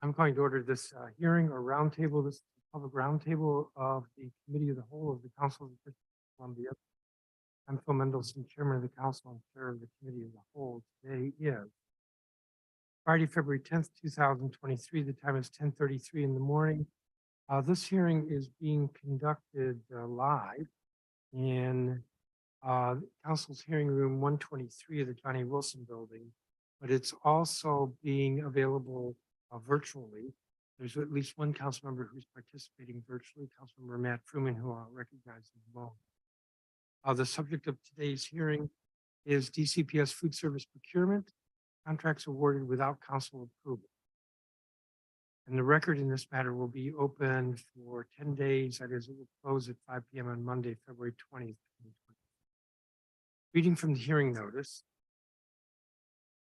I'm going to order this hearing or roundtable, this public roundtable of the Committee of the Whole of the Council of the District of Columbia. I'm Phil Mendelson, Chairman of the Council and Chair of the Committee of the Whole. Today is Friday, February 10th, 2023. The time is 10:33 in the morning. This hearing is being conducted live in Council's hearing room 123 of the Johnny Wilson building, but it's also being available virtually. There's at least one council member who's participating virtually, Councilmember Matt Fruman, who I'll recognize in a moment. The subject of today's hearing is DCPS food service procurement, contracts awarded without council approval. And the record in this matter will be open for 10 days. That is, it will close at 5 p.m. on Monday, February 20th, 2020. Reading from the hearing notice.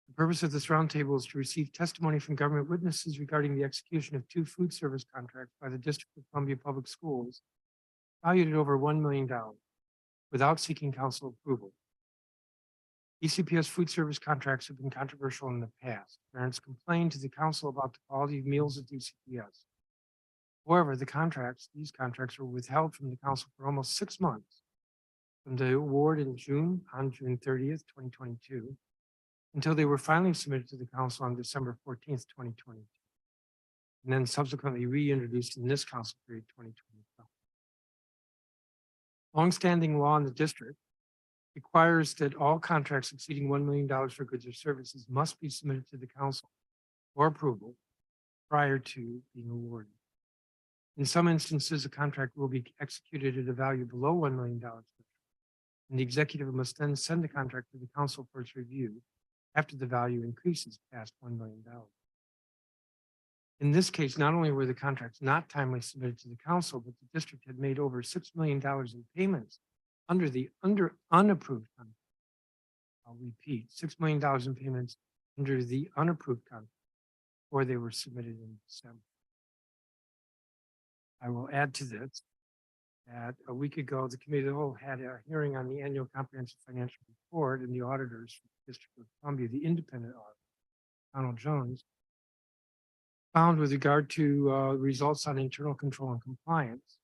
The purpose of this roundtable is to receive testimony from government witnesses regarding the execution of 2 food service contracts by the District of Columbia Public Schools, valued at over $1 million, without seeking council approval. DCPS food service contracts have been controversial in the past. Parents complained to the council about the quality of meals at DCPS. However, these contracts were withheld from the council for almost 6 months, from the award on June 30th, 2022, until they were finally submitted to the council on December 14th, 2022, and then subsequently reintroduced in this council period 2025. Longstanding law in the district requires that all contracts exceeding $1 million for goods or services must be submitted to the council for approval prior to being awarded. In some instances, a contract will be executed at a value below $1 million, and the executive must then send the contract to the council for its review after the value increases past $1 million. In this case, not only were the contracts not timely submitted to the council, but the district had made over $6 million in payments under the unapproved contract. I'll repeat, $6 million in payments under the unapproved contract before they were submitted in December. I will add to this that a week ago, the Committee of the Whole had a hearing on the annual comprehensive financial report, and the auditors from the District of Columbia, the independent auditor, Donald Jones, found with regard to results on internal control and compliance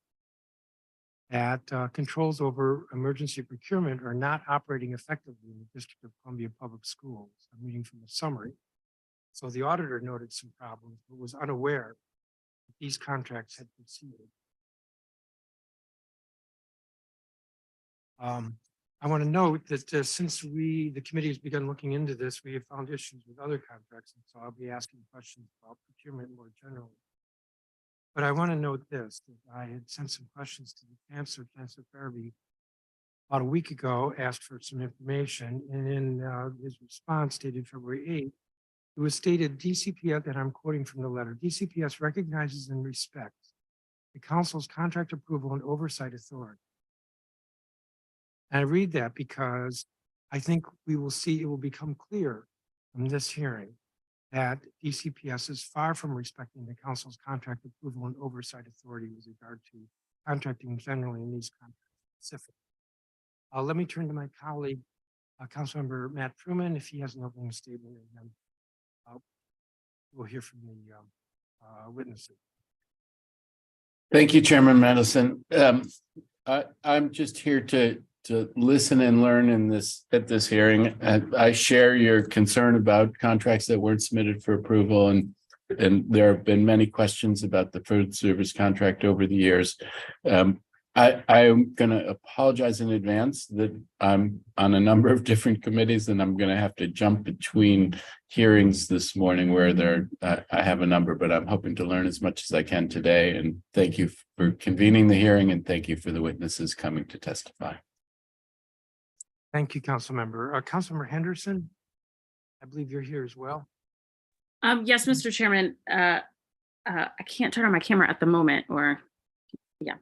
that controls over emergency procurement are not operating effectively in the District of Columbia Public Schools. I'm reading from the summary. So the auditor noted some problems, but was unaware that these contracts had proceeded. I want to note that since the committee has begun looking into this, we have found issues with other contracts, and so I'll be asking questions about procurement more generally. But I want to note this, that I had sent some questions to the Chancellor Farabee about a week ago, asked for some information, and in his response dated February 8th, it was stated DCPS, and I'm quoting from the letter, DCPS recognizes and respects the council's contract approval and oversight authority. And I read that because I think we will see, it will become clear from this hearing that DCPS is far from respecting the council's contract approval and oversight authority with regard to contracting generally in these contracts specifically. Let me turn to my colleague, Councilmember Matt Fruman, if he has an opening statement, and then we'll hear from the witnesses. Thank you, Chairman Madison. I'm just here to listen and learn at this hearing. And I share your concern about contracts that weren't submitted for approval, and there have been many questions about the food service contract over the years. I'm going to apologize in advance that I'm on a number of different committees, and I'm going to have to jump between hearings this morning where I have a number, but I'm hoping to learn as much as I can today. And thank you for convening the hearing, and thank you for the witnesses coming to testify. Thank you, Councilmember. Councilmember Henderson, I believe you're here as well. Yes, Mr. Chairman. I can't turn on my camera at the moment, or yeah.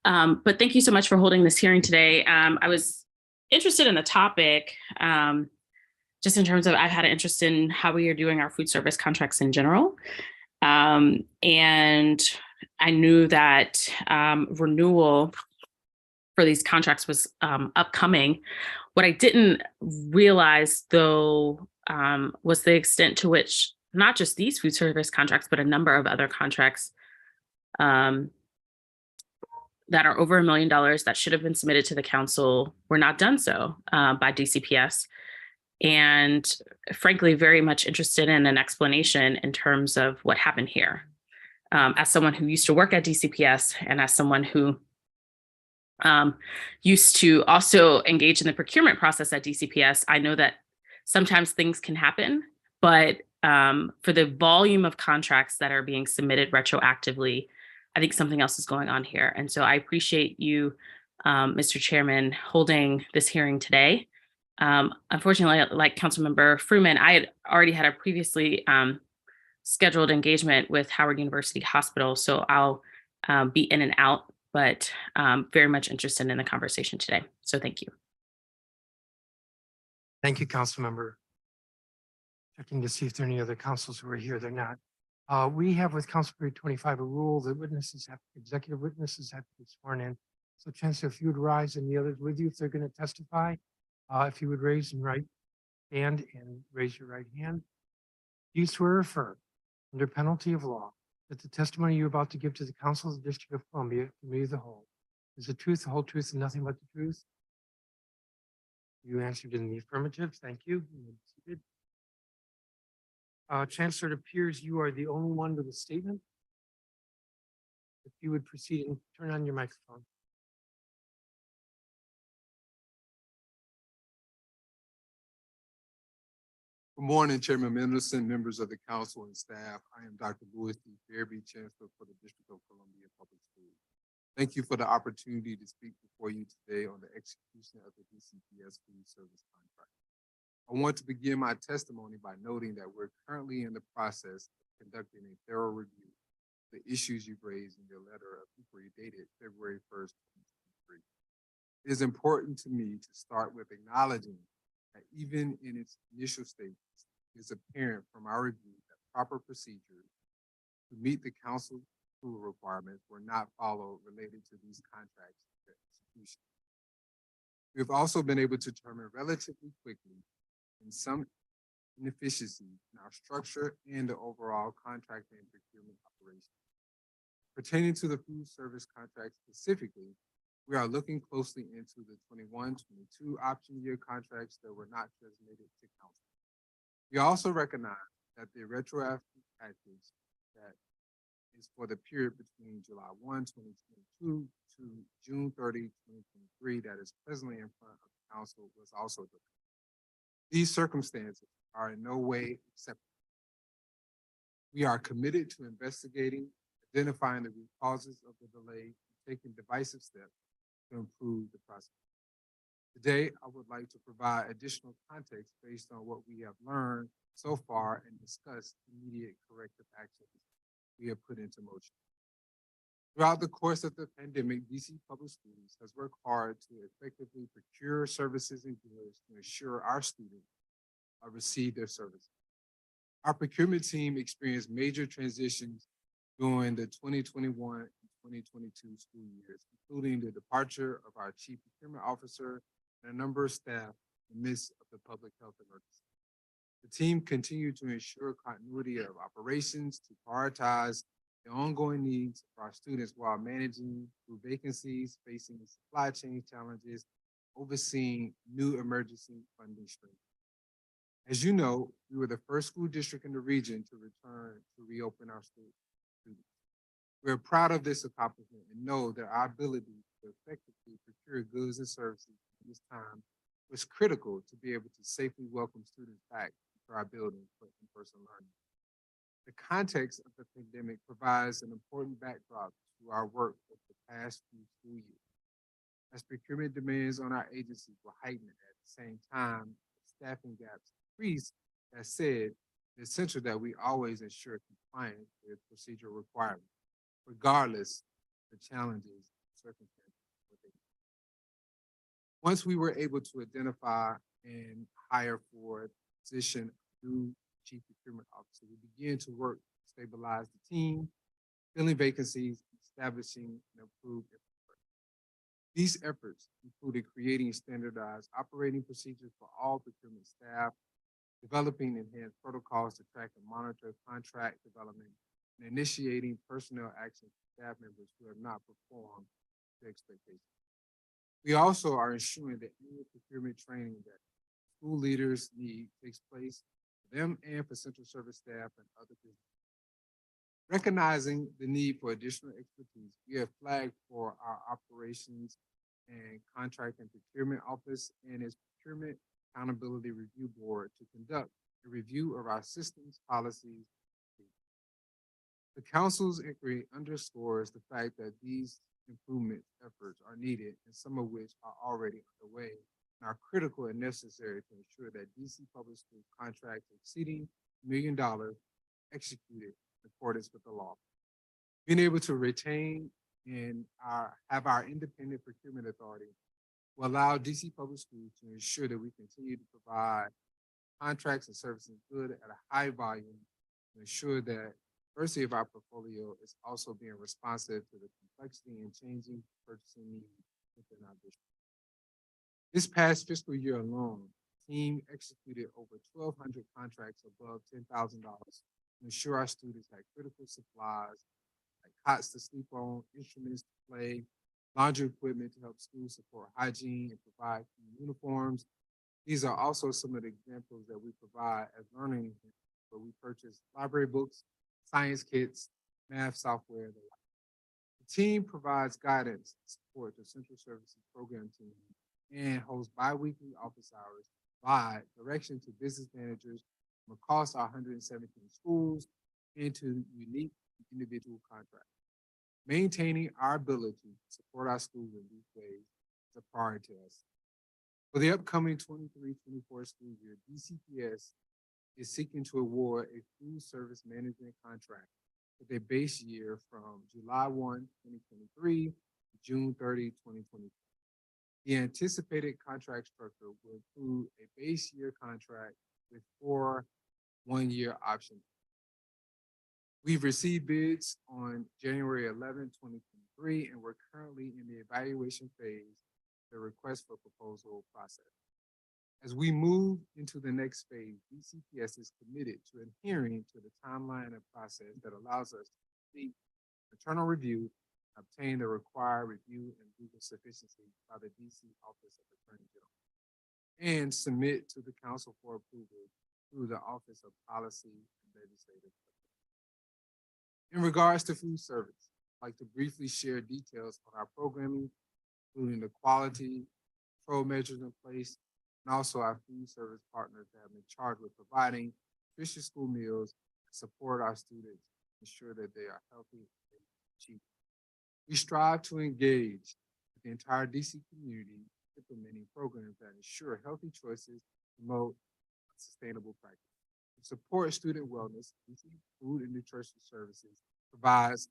But thank you so much for holding this hearing today. I was interested in the topic, just in terms of I've had an interest in how we are doing our food service contracts in general. And I knew that renewal for these contracts was upcoming. What I didn't realize, though, was the extent to which not just these food service contracts, but a number of other contracts that are over $1 million that should have been submitted to the council were not done so by DCPS. And frankly, very much interested in an explanation in terms of what happened here. As someone who used to work at DCPS and as someone who used to also engage in the procurement process at DCPS, I know that sometimes things can happen, but for the volume of contracts that are being submitted retroactively, I think something else is going on here. And so I appreciate you, Mr. Chairman, holding this hearing today. Unfortunately, like Councilmember Fruman, I had already had a previously scheduled engagement with Howard University Hospital, so I'll be in and out, but very much interested in the conversation today. So thank you. Thank you, Councilmember. Checking to see if there are any other councils who are here. They're not. We have with Council Period 25 a rule that executive witnesses have to be sworn in. So Chancellor, if you would rise and the others with you, if they're going to testify, if you would raise and stand and raise your right hand. Do you swear or affirm under penalty of law that the testimony you're about to give to the Council of the District of Columbia, Committee of the Whole, is the truth, the whole truth, and nothing but the truth? You answered in the affirmative. Thank you. You may be seated. Chancellor, it appears you are the only one with a statement. If you would proceed and turn on your microphone. Good morning, Chairman Mendelson, members of the council and staff. I am Dr. Louis D. Fairby, Chancellor for the District of Columbia Public Schools. Thank you for the opportunity to speak before you today on the execution of the DCPS food service contract. I want to begin my testimony by noting that we're currently in the process of conducting a thorough review of the issues you've raised in your letter of inquiry dated February 1st, 2023. It is important to me to start with acknowledging that even in its initial stages, it is apparent from our review that proper procedures to meet the council's approval requirements were not followed related to these contracts execution. We have also been able to determine relatively quickly in some inefficiencies in our structure and the overall contracting and procurement operation. Pertaining to the food service contract specifically, we are looking closely into the 21-22 option year contracts that were not transmitted to council. We also recognize that the retroactive package that is for the period between July 1, 2022 to June 30, 2023 that is presently in front of the council was also delayed. These circumstances are in no way acceptable. We are committed to investigating, identifying the root causes of the delay, and taking decisive steps to improve the process. Today, I would like to provide additional context based on what we have learned so far and discuss immediate corrective actions we have put into motion. Throughout the course of the pandemic, DC Public Schools has worked hard to effectively procure services and goods to ensure our students receive their services. Our procurement team experienced major transitions during the 2021 and 2022 school years, including the departure of our chief procurement officer and a number of staff in the midst of the public health emergency. The team continued to ensure continuity of operations to prioritize the ongoing needs of our students while managing through vacancies, facing supply chain challenges, overseeing new emergency funding streams. As you know, we were the first school district in the region to return to reopen our schools. We're proud of this accomplishment and know that our ability to effectively procure goods and services at this time was critical to be able to safely welcome students back to our building for in-person learning. The context of the pandemic provides an important backdrop to our work over the past few school years. As procurement demands on our agencies were heightened at the same time, staffing gaps increased. That said, it's essential that we always ensure compliance with procedural requirements, regardless of the challenges and circumstances. Once we were able to identify and hire for a position of new chief procurement officer, we began to work to stabilize the team, filling vacancies, establishing an improved infrastructure. These efforts included creating standardized operating procedures for all procurement staff, developing enhanced protocols to track and monitor contract development, and initiating personnel actions for staff members who have not performed to expectations. We also are ensuring that any procurement training that school leaders need takes place for them and for central service staff and other business. Recognizing the need for additional expertise, we have flagged for our operations and contract and procurement office and its procurement accountability review board to conduct a review of our systems, policies. The council's inquiry underscores the fact that these improvement efforts are needed and some of which are already underway and are critical and necessary to ensure that DC Public School contracts exceeding $1 million executed in accordance with the law. Being able to retain and have our independent procurement authority will allow DC Public Schools to ensure that we continue to provide contracts and services good at a high volume to ensure that diversity of our portfolio is also being responsive to the complexity and changing purchasing needs within our district. This past fiscal year alone, the team executed over 1,200 contracts above $10,000 to ensure our students had critical supplies like cots to sleep on, instruments to play, laundry equipment to help schools support hygiene and provide uniforms. These are also some of the examples that we provide as learning, where we purchase library books, science kits, math software, and the like. The team provides guidance and support to Central Services Program team and hosts bi-weekly office hours, provide direction to business managers from across our 117 schools and to unique individual contracts. Maintaining our ability to support our schools in these ways is a priority to us. For the upcoming 23-24 school year, DCPS is seeking to award a food service management contract with a base year from July 1, 2023 to June 30, 2024. The anticipated contract structure will include a base year contract with 4 one-year options. We've received bids on January 11, 2023, and we're currently in the evaluation phase of the request for proposal process. As we move into the next phase, DCPS is committed to adhering to the timeline and process that allows us to complete internal review, obtain the required review and legal sufficiency by the DC Office of Attorney General, and submit to the council for approval through the Office of Policy and Legislative. In regards to food service, I'd like to briefly share details on our programming, including the quality control measures in place, and also our food service partners that have been charged with providing nutritious school meals and support our students, ensure that they are healthy and cheap. We strive to engage with the entire DC community, implementing programs that ensure healthy choices, promote sustainable practice. To support student wellness, DC Food and Nutrition Services provides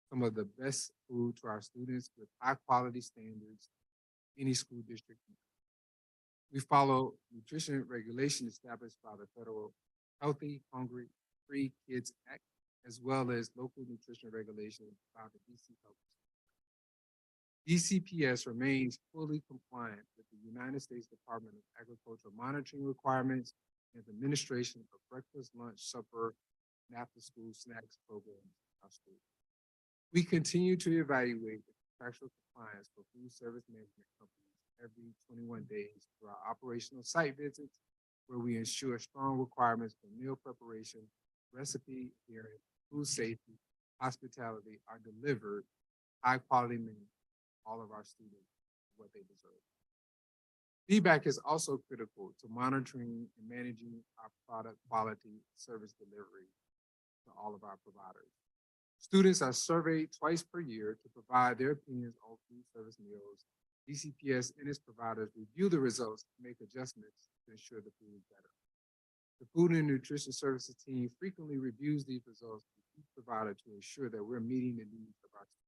some of the best food to our students with high quality standards in any school district. We follow nutrition regulation established by the Federal Healthy, Hungry, Free Kids Act, as well as local nutrition regulations by the DC Health. DCPS remains fully compliant with the United States Department of Agriculture monitoring requirements and administration of breakfast, lunch, supper, and after-school snacks programs in our school. We continue to evaluate the contractual compliance for food service management companies every 21 days through our operational site visits, where we ensure strong requirements for meal preparation, recipe adherence, food safety, hospitality are delivered, high-quality menus, all of our students what they deserve. Feedback is also critical to monitoring and managing our product quality service delivery to all of our providers. Students are surveyed twice per year to provide their opinions on food service meals. DCPS and its providers review the results and make adjustments to ensure the food is better. The Food and Nutrition Services team frequently reviews these results with each provider to ensure that we're meeting the needs of our students.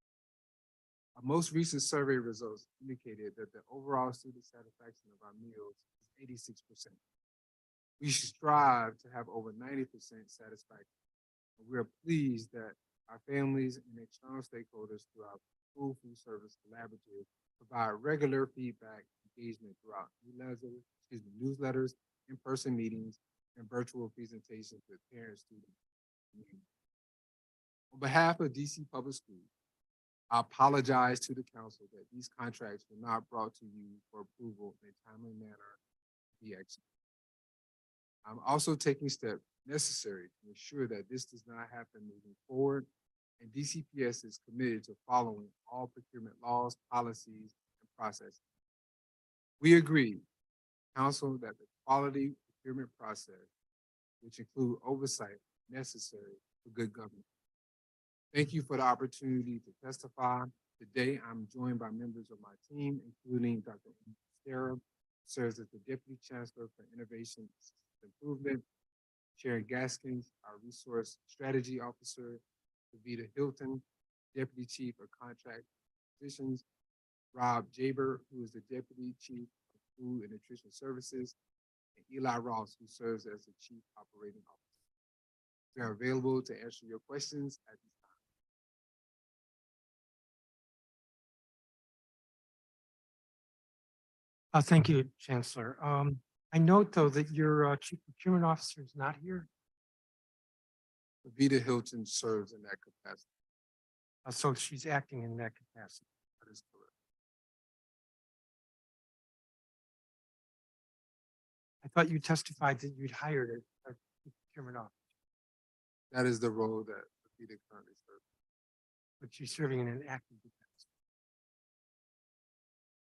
Our most recent survey results indicated that the overall student satisfaction of our meals is 86%. We strive to have over 90% satisfaction. We are pleased that our families and external stakeholders through our school food service collaborative provide regular feedback engagement throughout newsletters, in-person meetings, and virtual presentations with parents, students, and community. On behalf of DC Public Schools, I apologize to the council that these contracts were not brought to you for approval in a timely manner to be executed. I'm also taking steps necessary to ensure that this does not happen moving forward, and DCPS is committed to following all procurement laws, policies, and processes. We agree, council, that the quality procurement process, which include oversight, necessary for good government. Thank you for the opportunity to testify. Today, I'm joined by members of my team, including Dr. Sarah, who serves as the Deputy Chancellor for Innovation and Improvement, Sharon Gaskins, our Resource Strategy Officer, Davida Hilton, Deputy Chief of Contract Positions, Rob Jaber, who is the Deputy Chief of Food and Nutrition Services, and Eli Ross, who serves as the Chief Operating Officer. They are available to answer your questions at this time. Thank you, Chancellor. I note, though, that your Chief Procurement Officer is not here. Davida Hilton serves in that capacity. So she's acting in that capacity. That is correct. I thought you testified that you'd hired a Chief Procurement Officer, That is the role that Davida currently serves. but she's serving in an active capacity.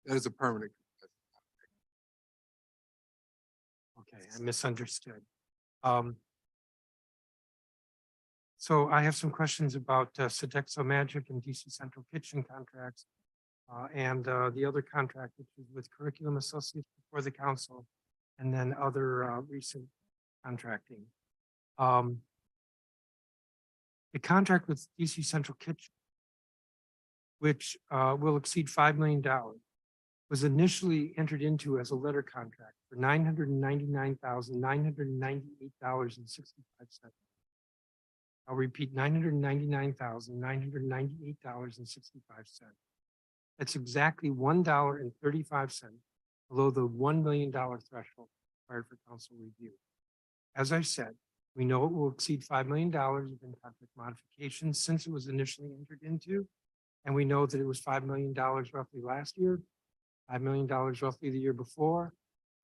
That is a permanent capacity. Okay, I misunderstood. So I have some questions about Sodexo Magic and DC Central Kitchen contracts, and the other contract, which is with Curriculum Associates before the council, and then other recent contracting. The contract with DC Central Kitchen, which will exceed $5 million, was initially entered into as a letter contract for $999,998.65. I'll repeat, $999,998.65. That's exactly $1.35 below the $1 million threshold required for council review. As I said, we know it will exceed $5 million in contract modifications since it was initially entered into. And we know that it was $5 million roughly last year, $5 million roughly the year before,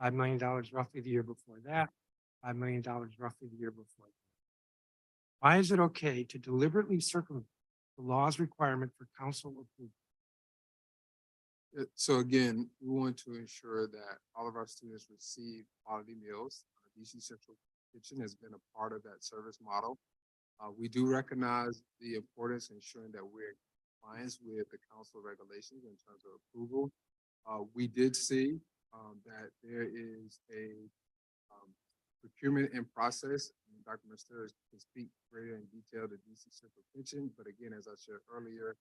$5 million roughly the year before that, $5 million roughly the year before that. Why is it okay to deliberately circumvent the law's requirement for council approval? So again, we want to ensure that all of our students receive quality meals. DC Central Kitchen has been a part of that service model. We do recognize the importance of ensuring that we're in compliance with the council regulations in terms of approval. We did see that there is a procurement in process. And Dr. Mester can speak greater in detail to DC Central Kitchen, but again, as I shared earlier,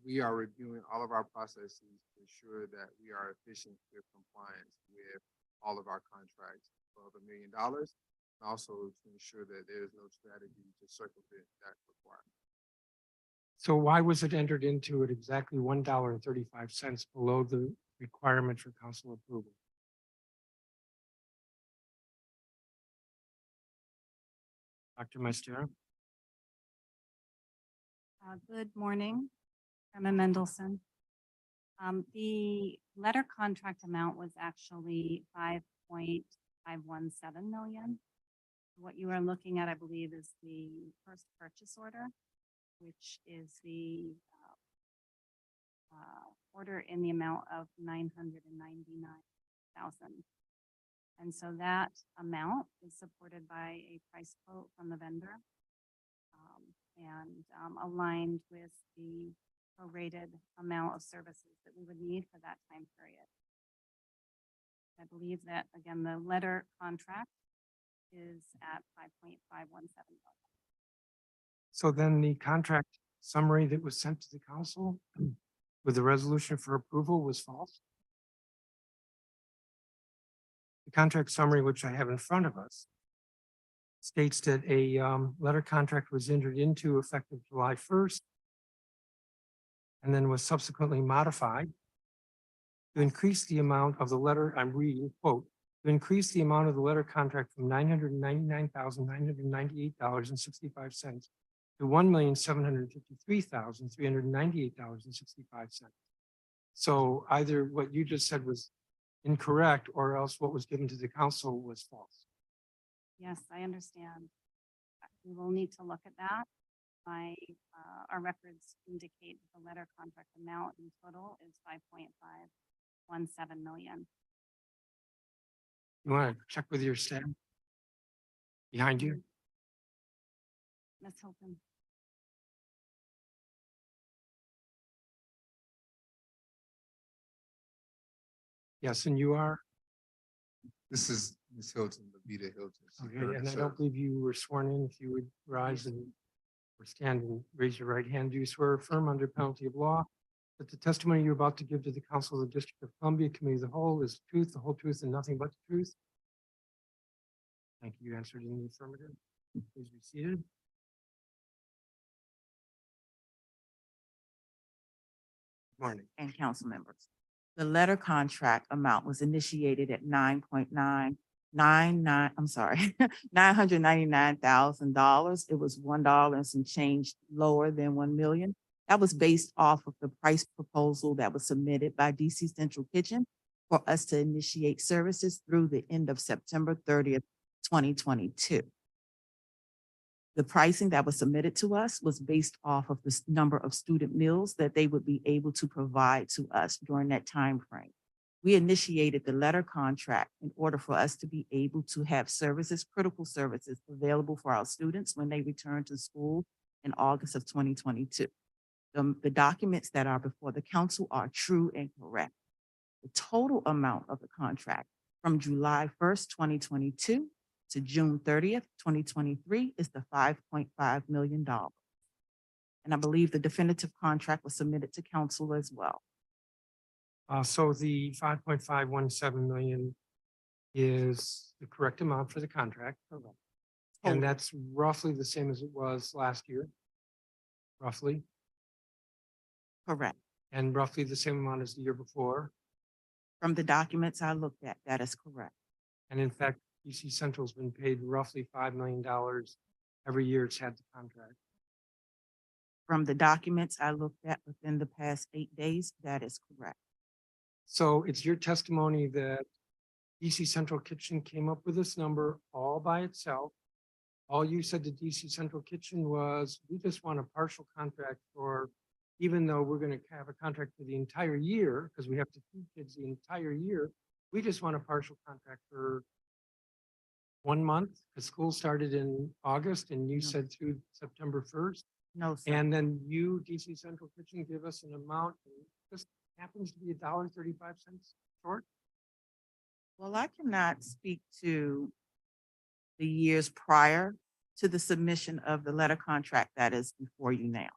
we are reviewing all of our processes to ensure that we are efficient with compliance with all of our contracts above $1 million, and also to ensure that there is no strategy to circumvent that requirement. So why was it entered into at exactly $1.35 below the requirement for council approval? Dr. Maestro? Good morning, Chairman Mendelson. The letter contract amount was actually $5.517 million. What you are looking at, I believe, is the first purchase order, which is the order in the amount of $999,000. And so that amount is supported by a price quote from the vendor and aligned with the prorated amount of services that we would need for that time period. I believe that, again, the letter contract is at $5.517 million. So then the contract summary that was sent to the council with the resolution for approval was false? The contract summary, which I have in front of us, states that a letter contract was entered into effective July 1st and then was subsequently modified to increase the amount of the letter I'm reading, quote, to increase the amount of the letter contract from $999,998.65 to $1,753,398.65. So either what you just said was incorrect, or else what was given to the council was false. Yes, I understand. We will need to look at that. Our records indicate the letter contract amount in total is 5.517 million. You want to check with your staff behind you? Ms. Hilton. Yes, and you are? This is Ms. Hilton, Levita Hilton. She Okay, currently and I serves- don't believe you were sworn in. If you would rise and or stand and raise your right hand. Do you swear or affirm under penalty of law that the testimony you're about to give to the Council of the District of Columbia Committee of the Whole is the truth, the whole truth, and nothing but the truth? Thank you. You answered in the affirmative. Please be seated. Good morning. And council members. The letter contract amount was initiated at $999,000. It was $1 and some change lower than 1 million. That was based off of the price proposal that was submitted by DC Central Kitchen for us to initiate services through the end of September 30th, 2022. The pricing that was submitted to us was based off of the number of student meals that they would be able to provide to us during that time frame. We initiated the letter contract in order for us to be able to have services, critical services available for our students when they return to school in August of 2022. The documents that are before the council are true and correct. The total amount of the contract from July 1st, 2022 to June 30th, 2023 is the $5.5 million. And I believe the definitive contract was submitted to council as well. So the 5.517 million is the correct amount for the contract. And that's roughly the same as it was last year. Roughly, Correct. and roughly the same amount as the year before. From the documents I looked at, that is correct. And in fact, DC Central's been paid roughly $5 million every year it's had the contract. From the documents I looked at within the past 8 days, that is correct. So it's your testimony that DC Central Kitchen came up with this number all by itself. All you said to DC Central Kitchen was, we just want a partial contract for, even though we're going to have a contract for the entire year, because we have to feed kids the entire year, we just want a partial contract for 1 month, because school started in August and you No. said through September 1st. No, sir. And then you, DC Central Kitchen, give us an amount, and this happens to be $1.35 short. Well, I cannot speak to the years prior to the submission of the letter contract that is before you now.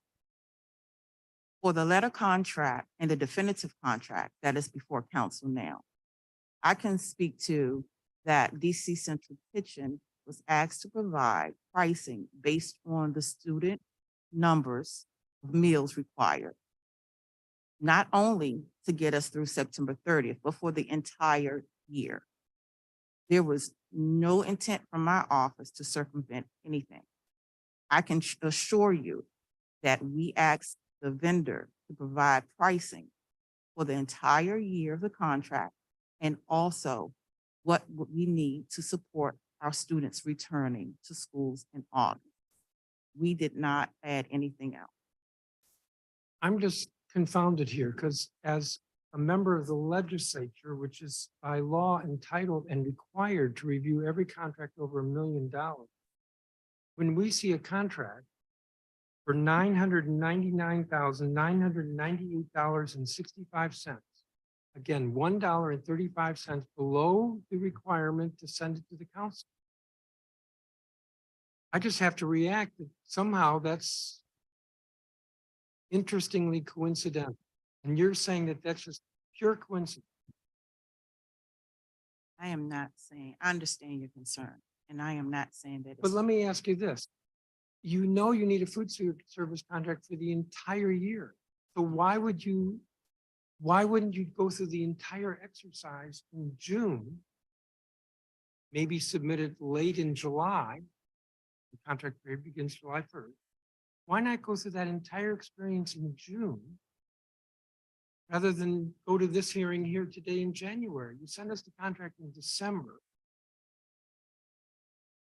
For the letter contract and the definitive contract that is before council now, I can speak to that DC Central Kitchen was asked to provide pricing based on the student numbers of meals required, not only to get us through September 30th, but for the entire year. There was no intent from my office to circumvent anything. I can assure you that we asked the vendor to provide pricing for the entire year of the contract and also what we need to support our students returning to schools in August. We did not add anything else. I'm just confounded here, because as a member of the legislature, which is by law entitled and required to review every contract over $1 million, when we see a contract for $999,998.65, again, $1.35 below the requirement to send it to the council, I just have to react that somehow that's interestingly coincidental. And you're saying that that's just pure coincidence. I am not saying, I understand your concern, and I am not saying that. But let me ask you this. You know you need a food service contract for the entire year. So why wouldn't you go through the entire exercise in June maybe submitted late in July. The contract period begins July 1st. Why not go through that entire experience in June? Rather than go to this hearing here today in January? You send us the contract in December.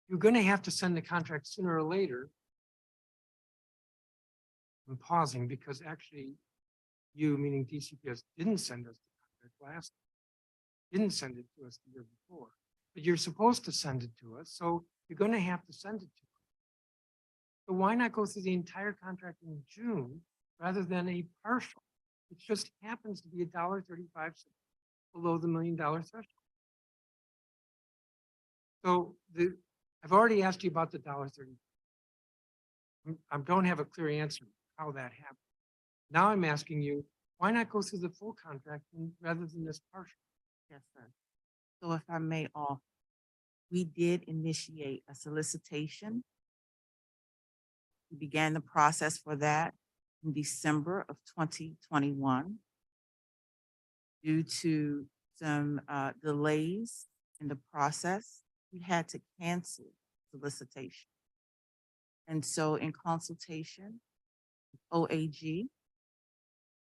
You're going to have to send the contract sooner or later. I'm pausing because actually you, meaning DCPS, didn't send us the contract didn't send it to us the year before, but you're supposed to send it to us. So you're going to have to send it to us. So why not go through the entire contract in June rather than a partial? It just happens to be $1.35 below the $1 million threshold. So I've already asked you about the $1.30. I don't have a clear answer how that happened. Now I'm asking you, why not go through the full contract rather than this partial? Yes, sir. So if I may offer, we did initiate a solicitation. We began the process for that in December of 2021. Due to some delays in the process, we had to cancel solicitation. And so in consultation with OAG,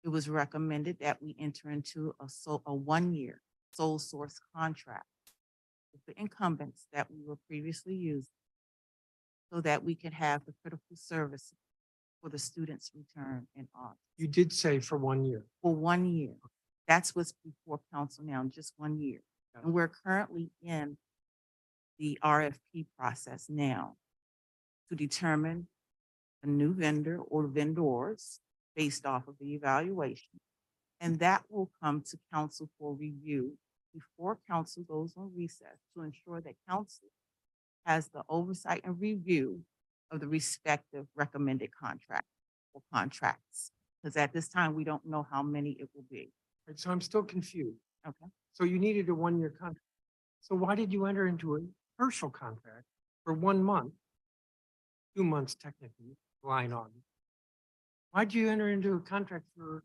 it was recommended that we enter into a one-year sole source contract with the incumbents that we were previously using so that we could have the critical services for the students' return in August. You did say for 1 year. For 1 year. That's what's before council now, just 1 year. Yeah. And we're currently in the RFP process now to determine a new vendor or vendors based off of the evaluation. And that will come to council for review before council goes on recess to ensure that council has the oversight and review of the respective recommended contract or contracts. Because at this time, we don't know how many it will be. Right, so I'm still confused. Okay. So you needed a 1 year contract. So why did you enter into a partial contract for 1 month, 2 months technically, July and August? Why'd you enter into a contract for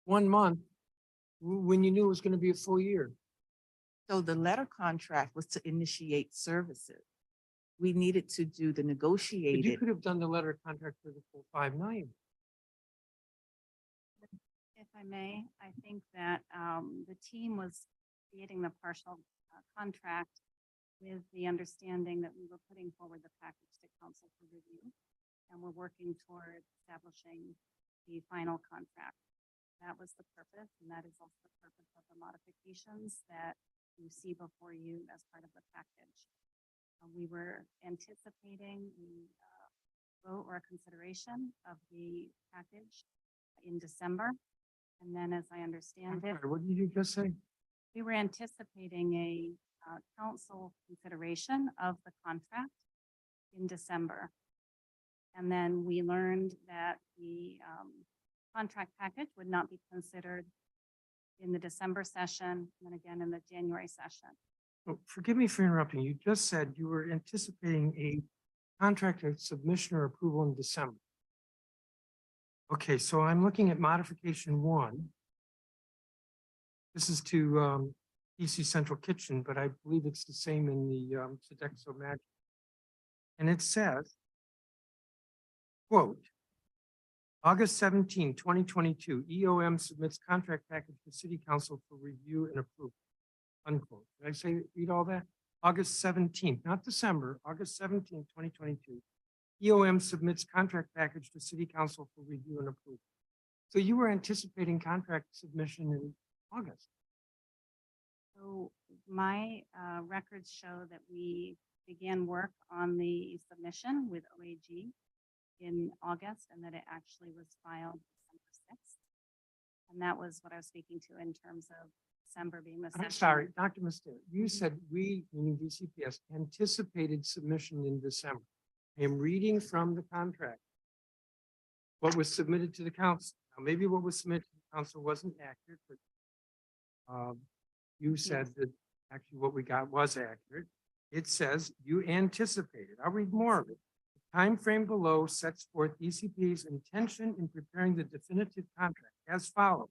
1 month when you knew it was going to be a full year? So the letter contract was to initiate services. We needed to do the But you negotiated. could have done the letter contract for the full 5 million. If I may, I think that the team was creating the partial contract with the understanding that we were putting forward the package to council for review. And we're working toward establishing the final contract. That was the purpose, and that is also the purpose of the modifications that you see before you as part of the package. We were anticipating the vote or consideration of the package in December. And then, as I I'm understand it, sorry, what did you just say? we were anticipating a council consideration of the contract in December. And then we learned that the contract package would not be considered in the December session and again in the January session. Oh, forgive me for interrupting. You just said you were anticipating a contract of submission or approval in December. Okay, so I'm looking at modification 1. This is to DC Central Kitchen, but I believe it's the same in the Sodexo Magic. And it says, quote, August 17, 2022, EOM submits contract package to City Council for review and approval. Unquote. Did I say, read all that? August 17th, not December, August 17th, 2022. EOM submits contract package to City Council for review and approval. So you were anticipating contract submission in August. So my records show that we began work on the submission with OAG in August and that it actually was filed December 6th. And that was what I was speaking to in terms of December being the session. I'm sorry, Dr. Mister, you said we, meaning DCPS, anticipated submission in December. I am reading from the contract what was submitted to the council. Now, maybe what was submitted to the council wasn't accurate, but you said that actually what we got was accurate. It says you anticipated. I'll read more of it. The time frame below sets forth DCP's intention in preparing the definitive contract as follows.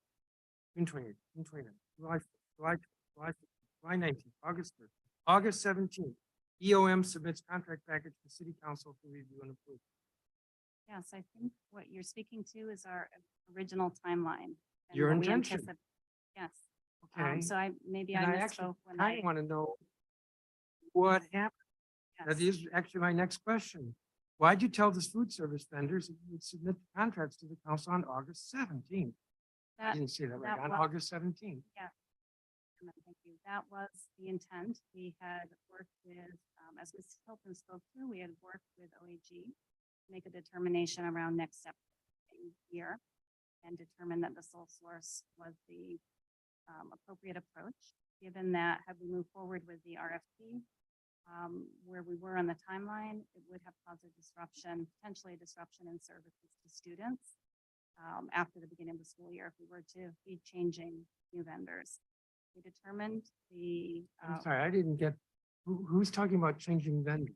June 20th, June 29th, July 1st, July 5th, July 5th, July 19th, August 3rd, August 17th. EOM submits contract package to city council for review and approval. Yes, I think what you're speaking to is our original timeline. and Your what we intention. Yes. Okay. So maybe And I I actually misspoke when kind I, of want to know what happened. That yes. is actually my next question. Why'd you tell this food service vendors that you would submit the contracts to the council on August 17th? I That- didn't say that right, that on wa- August 17th. Thank you. That was the intent. We had worked with, as Ms. Hilton spoke to, we had worked with OAG to make a determination around next step year and determine that the sole source was the appropriate approach. Given that, had we moved forward with the RFP, where we were on the timeline, it would have caused a disruption, potentially a disruption in services to students after the beginning of the school year if we were to be changing new vendors. We determined the, I'm sorry, I didn't get, who's talking about changing vendor?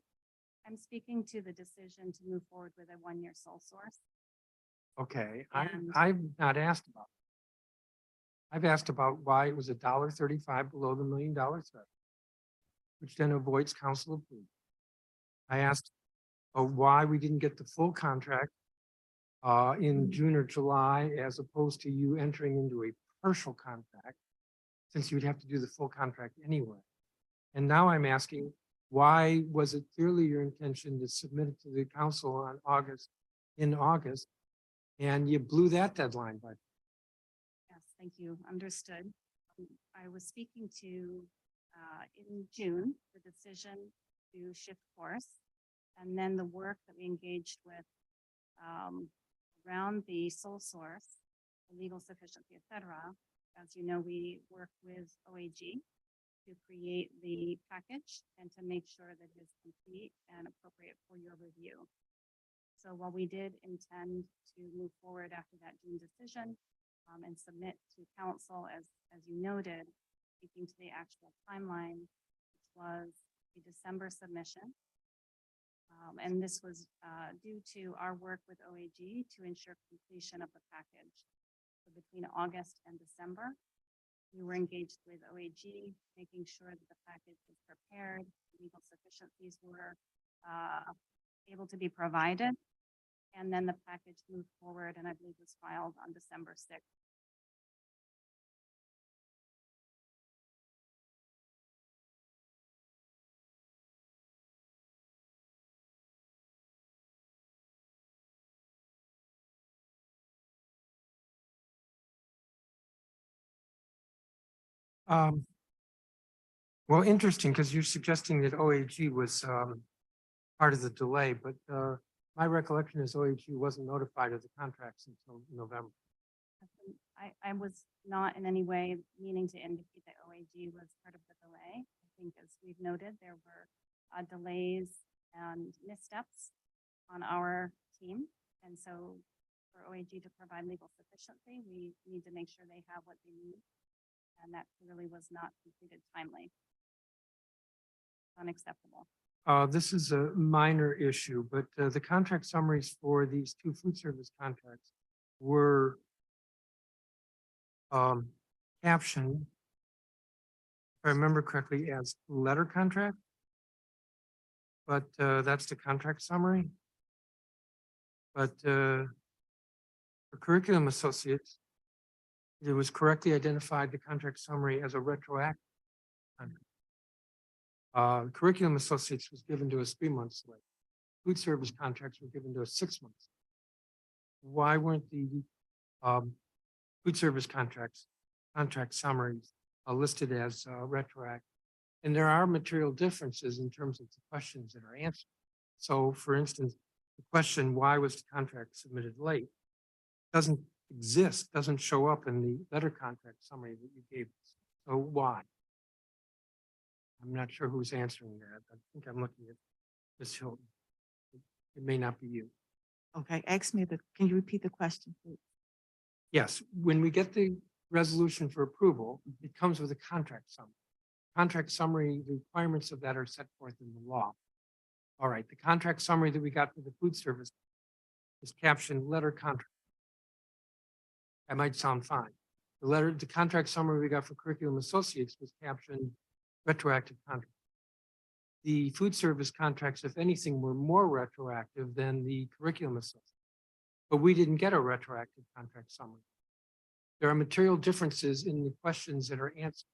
I'm speaking to the decision to move forward with a one-year sole source. Okay, And- I've not asked about. I've asked about why it was $1.35 below the $1 million threshold, which then avoids council approval. I asked why we didn't get the full contract in June or July, as opposed to you entering into a partial contract, since you'd have to do the full contract anyway. And now I'm asking, why was it clearly your intention to submit it to the council on in August, and you blew that deadline by? Yes, thank you. Understood. I was speaking to, in June, the decision to shift course, and then the work that we engaged with around the sole source, the legal sufficiency, et cetera. As you know, we work with OAG to create the package and to make sure that it is complete and appropriate for your review. So while we did intend to move forward after that June decision and submit to council, as you noted, speaking to the actual timeline, which was a December submission. And this was due to our work with OAG to ensure completion of the package. So between August and December, we were engaged with OAG, making sure that the package was prepared, legal sufficiencies were able to be provided. And then the package moved forward and I believe was filed on December 6th. Well, interesting, because you're suggesting that OAG was part of the delay, but my recollection is OAG wasn't notified of the contracts until November. I was not in any way meaning to indicate that OAG was part of the delay. I think as we've noted, there were delays and missteps on our team. And so for OAG to provide legal sufficiency, we need to make sure they have what they need. And that clearly was not completed timely. Unacceptable. This is a minor issue, but the contract summaries for these two food service contracts were captioned, if I remember correctly, as letter contract. But that's the contract summary. But for curriculum associates, it was correctly identified the contract summary as a retroactive contract. Curriculum associates was given to us 3 months late. Food service contracts were given to us 6 months. Why weren't the food service contract summaries listed as retroactive? And there are material differences in terms of the questions that are answered. So for instance, the question, why was the contract submitted late, doesn't exist, doesn't show up in the letter contract summary that you gave us. So why? I'm not sure who's answering that. I think I'm looking at Ms. Hilton. It may not be you. Okay, can you repeat the question, please? Yes, when we get the resolution for approval, it comes with a contract summary. Contract summary, the requirements of that are set forth in the law. All right, the contract summary that we got for the food service is captioned letter contract. That might sound fine. The contract summary we got for curriculum associates was captioned retroactive contracts. The food service contracts, if anything, were more retroactive than the curriculum assessment. But we didn't get a retroactive contract summary. There are material differences in the questions that are answered.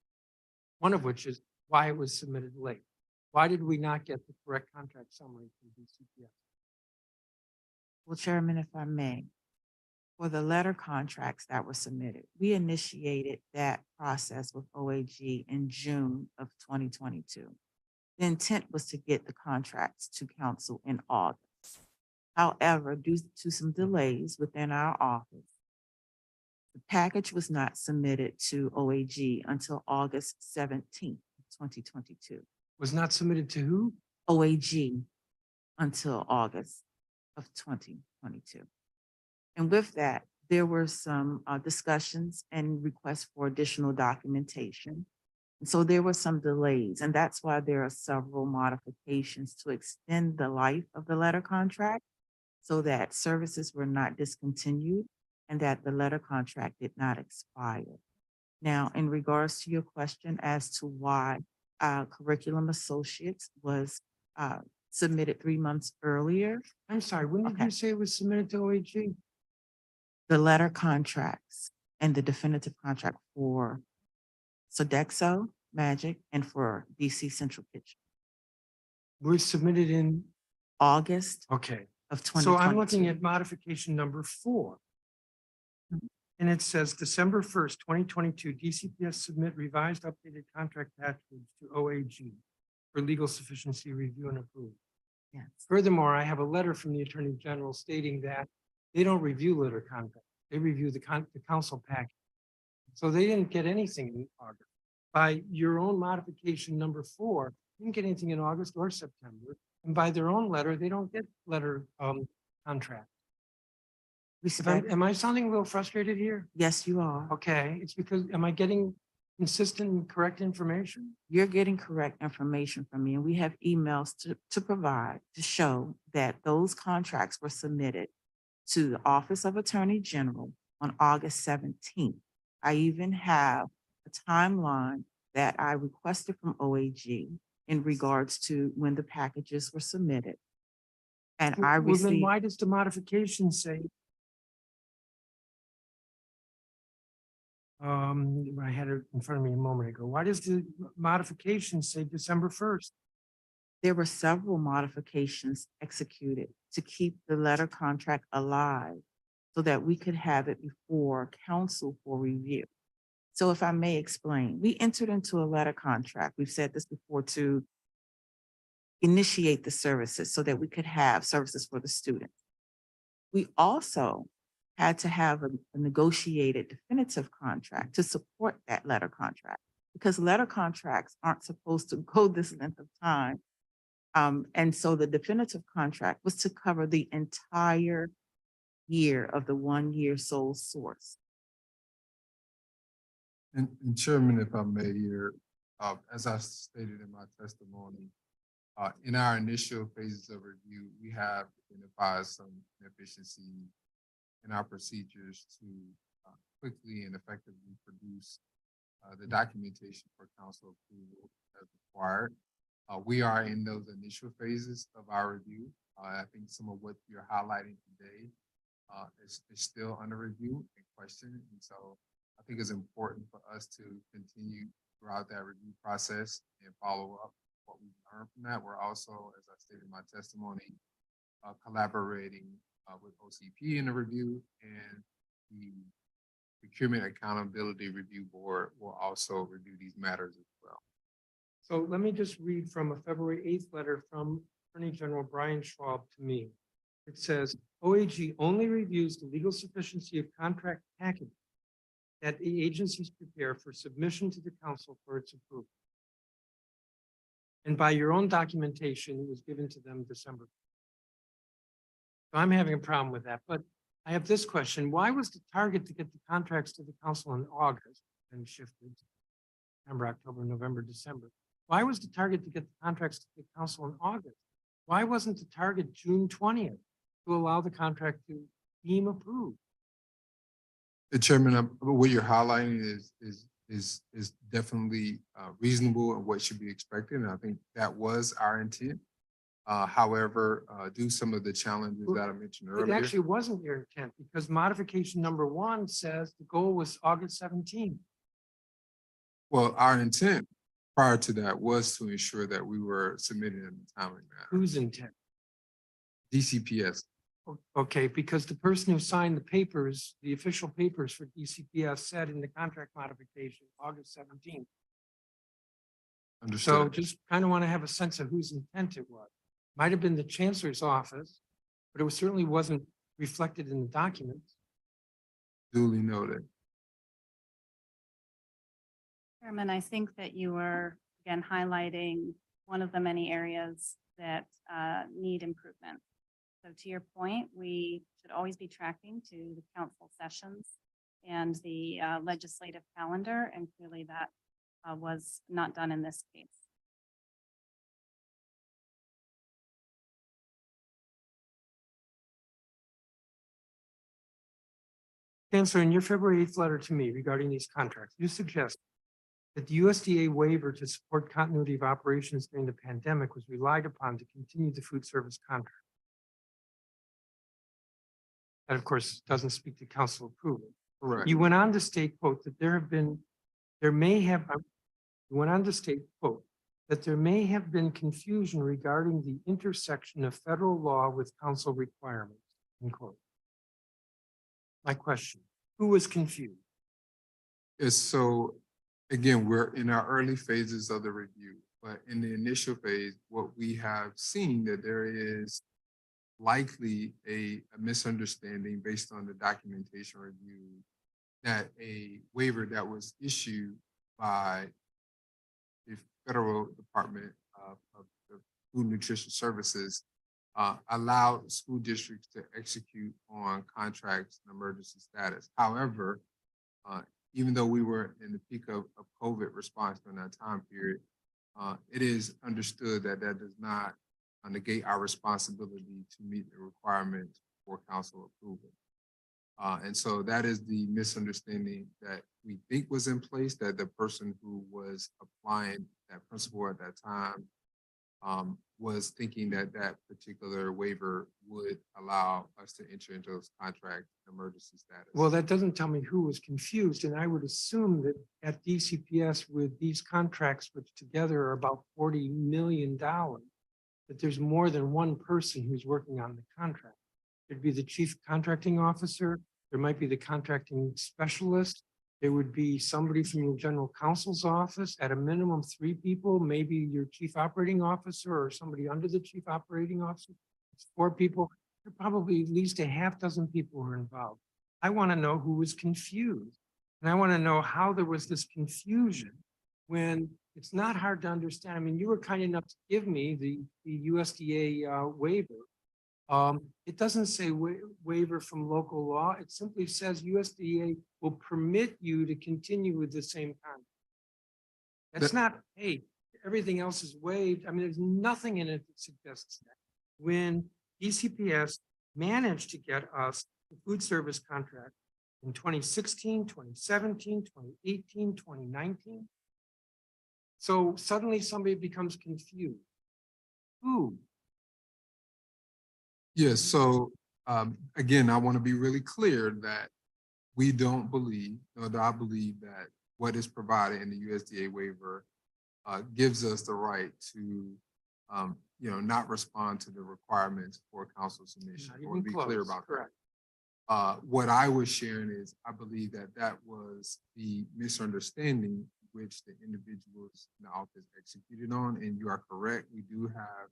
One of which is why it was submitted late. Why did we not get the correct contract summary from DCPS? Well, Chairman, if I may, for the letter contracts that were submitted, we initiated that process with OAG in June of 2022. The intent was to get the contracts to council in August. However, due to some delays within our office, the package was not submitted to OAG until August 17th, 2022. Was not submitted to who? OAG until August of 2022. And with that, there were some discussions and requests for additional documentation. And so there were some delays, and that's why there are several modifications to extend the life of the letter contract so that services were not discontinued and that the letter contract did not expire. Now, in regards to your question as to why curriculum associates was submitted 3 months earlier, I'm sorry, when did Okay. you say it was submitted to OAG? the letter contracts and the definitive contract for Sodexo, Magic, and for DC Central Kitchen, Was submitted in, August okay. of So 2022. I'm looking at modification number 4. And it says December 1st, 2022, DCPS submit revised updated contract package to OAG for legal sufficiency review and approval. Yes. Furthermore, I have a letter from the Attorney General stating that they don't review letter contracts. They review the council package. So they didn't get anything in August. By your own modification number 4, they didn't get anything in August or September. And by their own letter, they don't get letter contract. Am I sounding a little frustrated here? Yes, you are. Okay, it's because, am I getting consistent and correct information? You're getting correct information from me, and we have emails to provide to show that those contracts were submitted to the Office of Attorney General on August 17th. I even have a timeline that I requested from OAG in regards to when the packages were submitted. And I Well, then received, why does the modification say? I had it in front of me a moment ago. Why does the modification say December 1st? there were several modifications executed to keep the letter contract alive so that we could have it before council for review. So if I may explain, we entered into a letter contract. We've said this before to initiate the services so that we could have services for the students. We also had to have a negotiated definitive contract to support that letter contract because letter contracts aren't supposed to go this length of time. And so the definitive contract was to cover the entire year of the 1-year sole source. And Chairman, if I may here, as I stated in my testimony, in our initial phases of review, we have identified some inefficiencies in our procedures to quickly and effectively produce the documentation for council approval as required. We are in those initial phases of our review. I think some of what you're highlighting today is still under review and question. And so I think it's important for us to continue throughout that review process and follow up what we've learned from that. We're also, as I stated in my testimony, collaborating with OCP in the review, and the Procurement Accountability Review Board will also review these matters as well. So let me just read from a February 8th letter from Attorney General Brian Schwab to me. It says, OAG only reviews the legal sufficiency of contract packages that the agencies prepare for submission to the council for its approval. And by your own documentation, it was given to them December. So I'm having a problem with that, but I have this question. Why was the target to get the contracts to the council in August and shifted September, October, November, December? Why was the target to get the contracts to the council in August? Why wasn't the target June 20th to allow the contract to deem approved? Chairman, what you're highlighting is is definitely reasonable and what should be expected. And I think that was our intent. However, due to some of the challenges that I mentioned It earlier. actually wasn't your intent because modification number 1 says the goal was August 17th. Well, our intent prior to that was to ensure that we were submitting in a timely manner. Whose intent? DCPS. Okay, because the person who signed the papers, the official papers for DCPS said in the contract modification, August 17th. So Understood. just kind of want to have a sense of whose intent it was. Might have been the chancellor's office, but it certainly wasn't reflected in the documents. Duly noted. Chairman, I think that you were, again, highlighting one of the many areas that need improvement. So to your point, we should always be tracking to the council sessions and the legislative calendar, and clearly that was not done in this case. Chancellor, in your February 8th letter to me regarding these contracts, you suggest that the USDA waiver to support continuity of operations during the pandemic was relied upon to continue the food service contract. That, of course, doesn't speak to council approval. Correct. You went on to state, quote, that there may have been confusion regarding the intersection of federal law with council requirements, end quote. My question, who was confused? Yes, so again, we're in our early phases of the review, but in the initial phase, what we have seen that there is likely a misunderstanding based on the documentation review that a waiver that was issued by the Federal Department of Food and Nutrition Services allowed school districts to execute on contracts in emergency status. However, even though we were in the peak of COVID response during that time period, it is understood that that does not negate our responsibility to meet the requirements for council approval. And so that is the misunderstanding that we think was in place, that the person who was applying that principle at that time was thinking that that particular waiver would allow us to enter into those contracts in emergency status. Well, that doesn't tell me who was confused, and I would assume that at DCPS with these contracts, which together are about $40 million, that there's more than one person who's working on the contract. There'd be the chief contracting officer, there might be the contracting specialist, there would be somebody from your general counsel's office, at a minimum 3 people, maybe your chief operating officer or somebody under the chief operating officer. It's 4 people. There are probably at least a half dozen people who are involved. I want to know who was confused. And I want to know how there was this confusion when it's not hard to understand. I mean, you were kind enough to give me the USDA waiver. It doesn't say waiver from local law. It simply says USDA will permit you to continue with the same contract. That's not, hey, everything else is waived. I mean, there's nothing in it that suggests that. When DCPS managed to get us the food service contract in 2016, 2017, 2018, 2019. So suddenly somebody becomes confused. Who? Yes, so again, I want to be really clear that we don't believe, nor do I believe that what is provided in the USDA waiver gives us the right to, not respond to the requirements for council submission. I want to be clear about that. What I was sharing is I believe that that was the misunderstanding which the individuals in the office executed on, and you are correct. We do have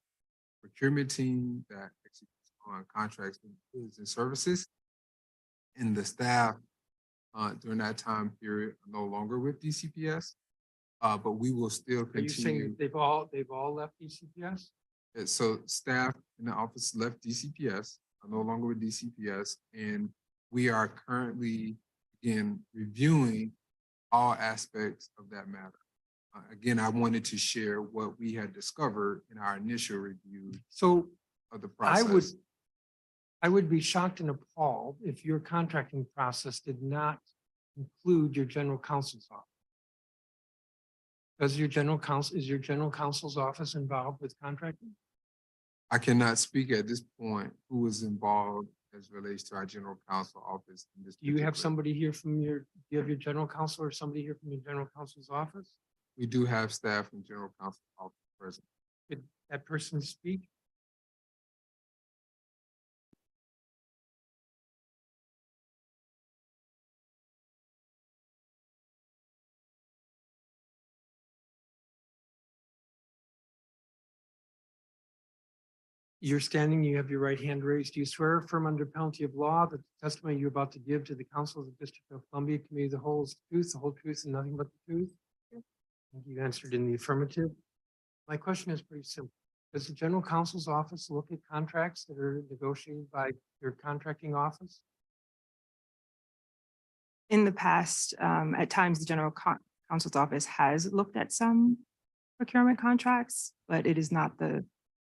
procurement team that executes on contracts with goods and services, and the staff during that time period are no longer with DCPS, but we will still Are you saying continue. that they've all left DCPS? So staff in the office left DCPS, are no longer with DCPS, and we are currently, again, reviewing all aspects of that matter. Again, I wanted to share what we had discovered in our initial review So of the process. I would be shocked and appalled if your contracting process did not include your general counsel's office. is your general counsel's office involved with contracting? I cannot speak at this point who is involved as relates to our general counsel office. In this Do you have particular- somebody here from do you have your general counsel or somebody here from your general counsel's office? We do have staff from general counsel office present. Could that person speak? You're standing, you have your right hand raised. Do you swear or affirm under penalty of law that the testimony you're about to give to the council of the District of Columbia Committee of the Whole is the whole truth, and nothing but the truth? And you answered in the affirmative. My question is pretty simple. Does the general counsel's office look at contracts that are negotiated by your contracting office? In the past, at times, the general counsel's office has looked at some procurement contracts, but it is not the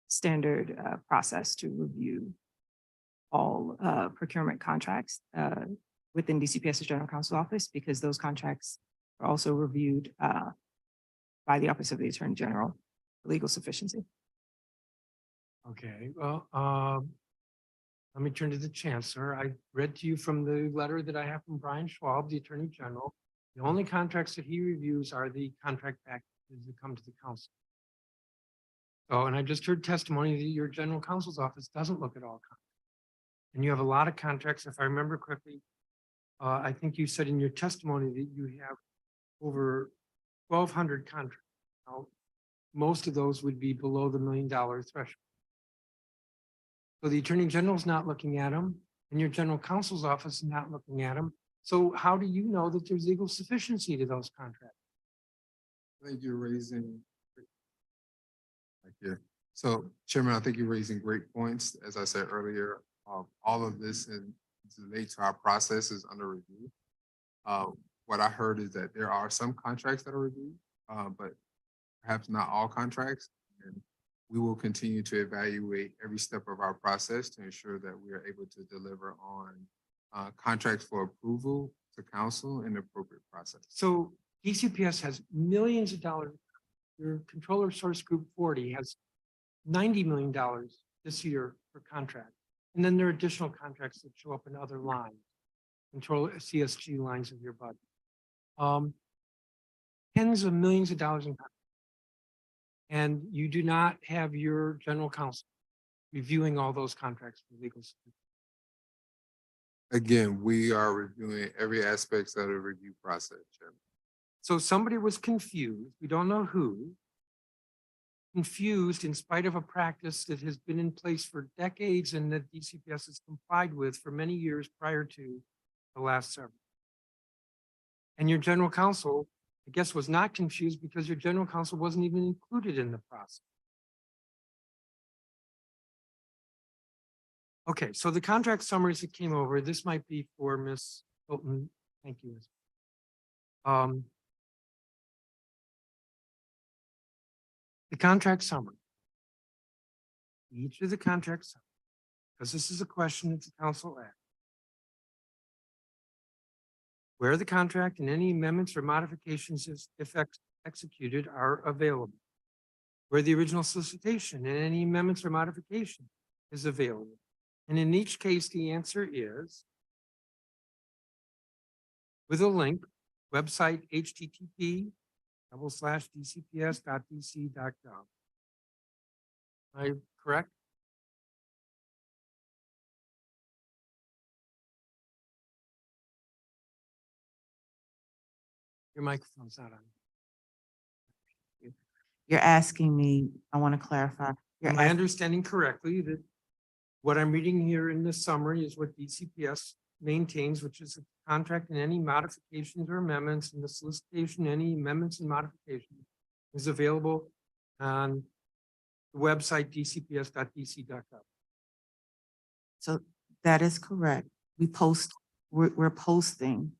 standard process to review all procurement contracts within DCPS's general counsel's office, because those contracts are also reviewed by the Office of the Attorney General for legal sufficiency. Okay, well, let me turn to the chancellor. I read to you from the letter that I have from Brian Schwab, the Attorney General. The only contracts that he reviews are the contract packages that come to the council. Oh, and I just heard testimony that your general counsel's office doesn't look at all contracts. And you have a lot of contracts, if I remember correctly. I think you said in your testimony that you have over 1,200 contracts. Now, most of those would be below the $1 million threshold. So the Attorney General's not looking at them, and your general counsel's office is not looking at them. So how do you know that there's legal sufficiency to those contracts? I think you're raising. Thank you. So Chairman, I think you're raising great points. As I said earlier, all of this and relates to our process is under review. What I heard is that there are some contracts that are reviewed, but perhaps not all contracts. And we will continue to evaluate every step of our process to ensure that we are able to deliver on contracts for approval to council in the appropriate process. So DCPS has millions of dollars. Your controller source group 40 has $90 million this year for contract. And then there are additional contracts that show up in other lines, control CSG lines of your budget. Tens of millions of dollars in contracts. And you do not have your general counsel reviewing all those contracts for legal sufficiency. Again, we are reviewing every aspect of the review process, Chairman. So somebody was confused, we don't know who, confused in spite of a practice that has been in place for decades and that DCPS has complied with for many years prior to the last several. And your general counsel, I guess, was not confused because your general counsel wasn't even included in the process. Okay, so the contract summaries that came over, this might be for Ms. Hilton. Thank you. The contract summary. Each of the contracts, because this is a question that the council asked. Where the contract and any amendments or modifications, if executed, are available. Where the original solicitation and any amendments or modification is available. And in each case, the answer is with a link, website http://dcps.dc.gov. Am I correct? Your microphone's not on. You're asking me, I want to clarify. You're Am I asking, understanding correctly that what I'm reading here in this summary is what DCPS maintains, which is a contract and any modifications or amendments, and the solicitation, any amendments and modifications is available on the website dcps.dc.gov. so that is correct. We're posting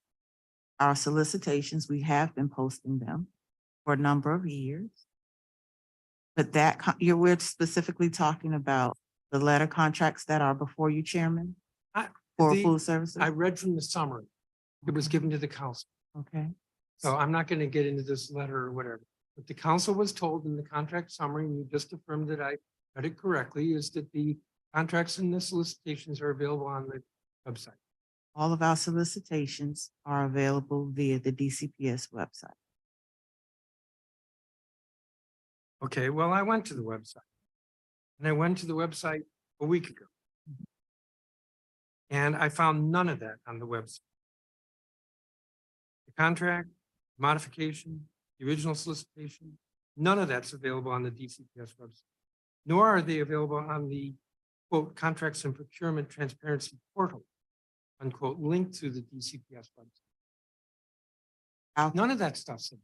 our solicitations. We have been posting them for a number of years. But we're specifically talking about the letter contracts that are before you, Chairman, for food services? I read from the summary. It was given to the council. Okay. So I'm not going to get into this letter or whatever. What the council was told in the contract summary, and you just affirmed that I read it correctly, is that the contracts and the solicitations are available on the website. All of our solicitations are available via the DCPS website. Okay, well, I went to the website. And I went to the website a week ago. And I found none of that on the website. The contract, modification, the original solicitation, none of that's available on the DCPS website. Nor are they available on the quote, contracts and procurement transparency portal, unquote, linked to the DCPS website. Our, None of that stuff's in.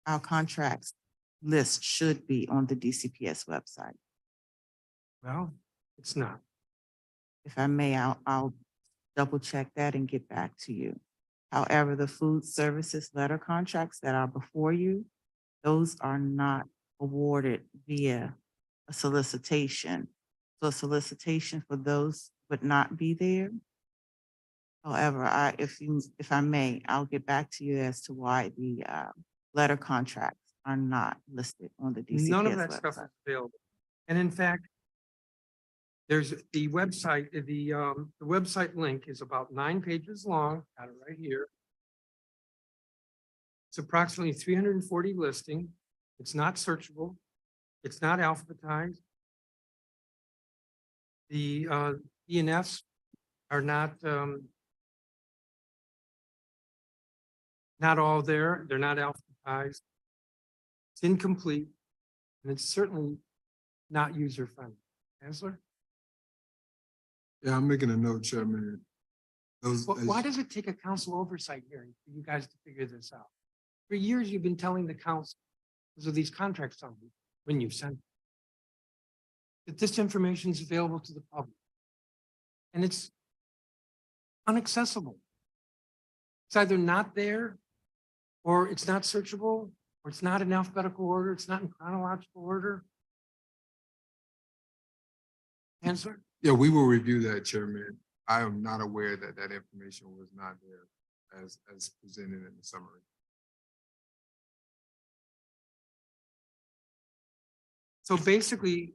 our contracts list should be on the DCPS website. Well, it's not. If I may, I'll double check that and get back to you. However, the food services letter contracts that are before you, those are not awarded via a solicitation. So a solicitation for those would not be there. However, if I may, I'll get back to you as to why the letter contracts are not listed on the DCPS None of that stuff website. is available. And in fact, there's the website, the website link is about 9 pages long, got it right here. It's approximately 340 listing. It's not searchable. It's not alphabetized. The ENFs are not all there. They're not alphabetized. It's incomplete, and it's certainly not user-friendly. Chancellor? Yeah, I'm making a note, Chairman. Those, Why does it take a council oversight hearing for you guys to figure this out? For years, you've been telling the council, because of these contracts on when you sent, that this information is available to the public. And it's inaccessible. It's either not there, or it's not searchable, or it's not in alphabetical order, it's not in chronological order. Answer? Yeah, we will review that, Chairman. I am not aware that that information was not there as presented in the summary. So basically,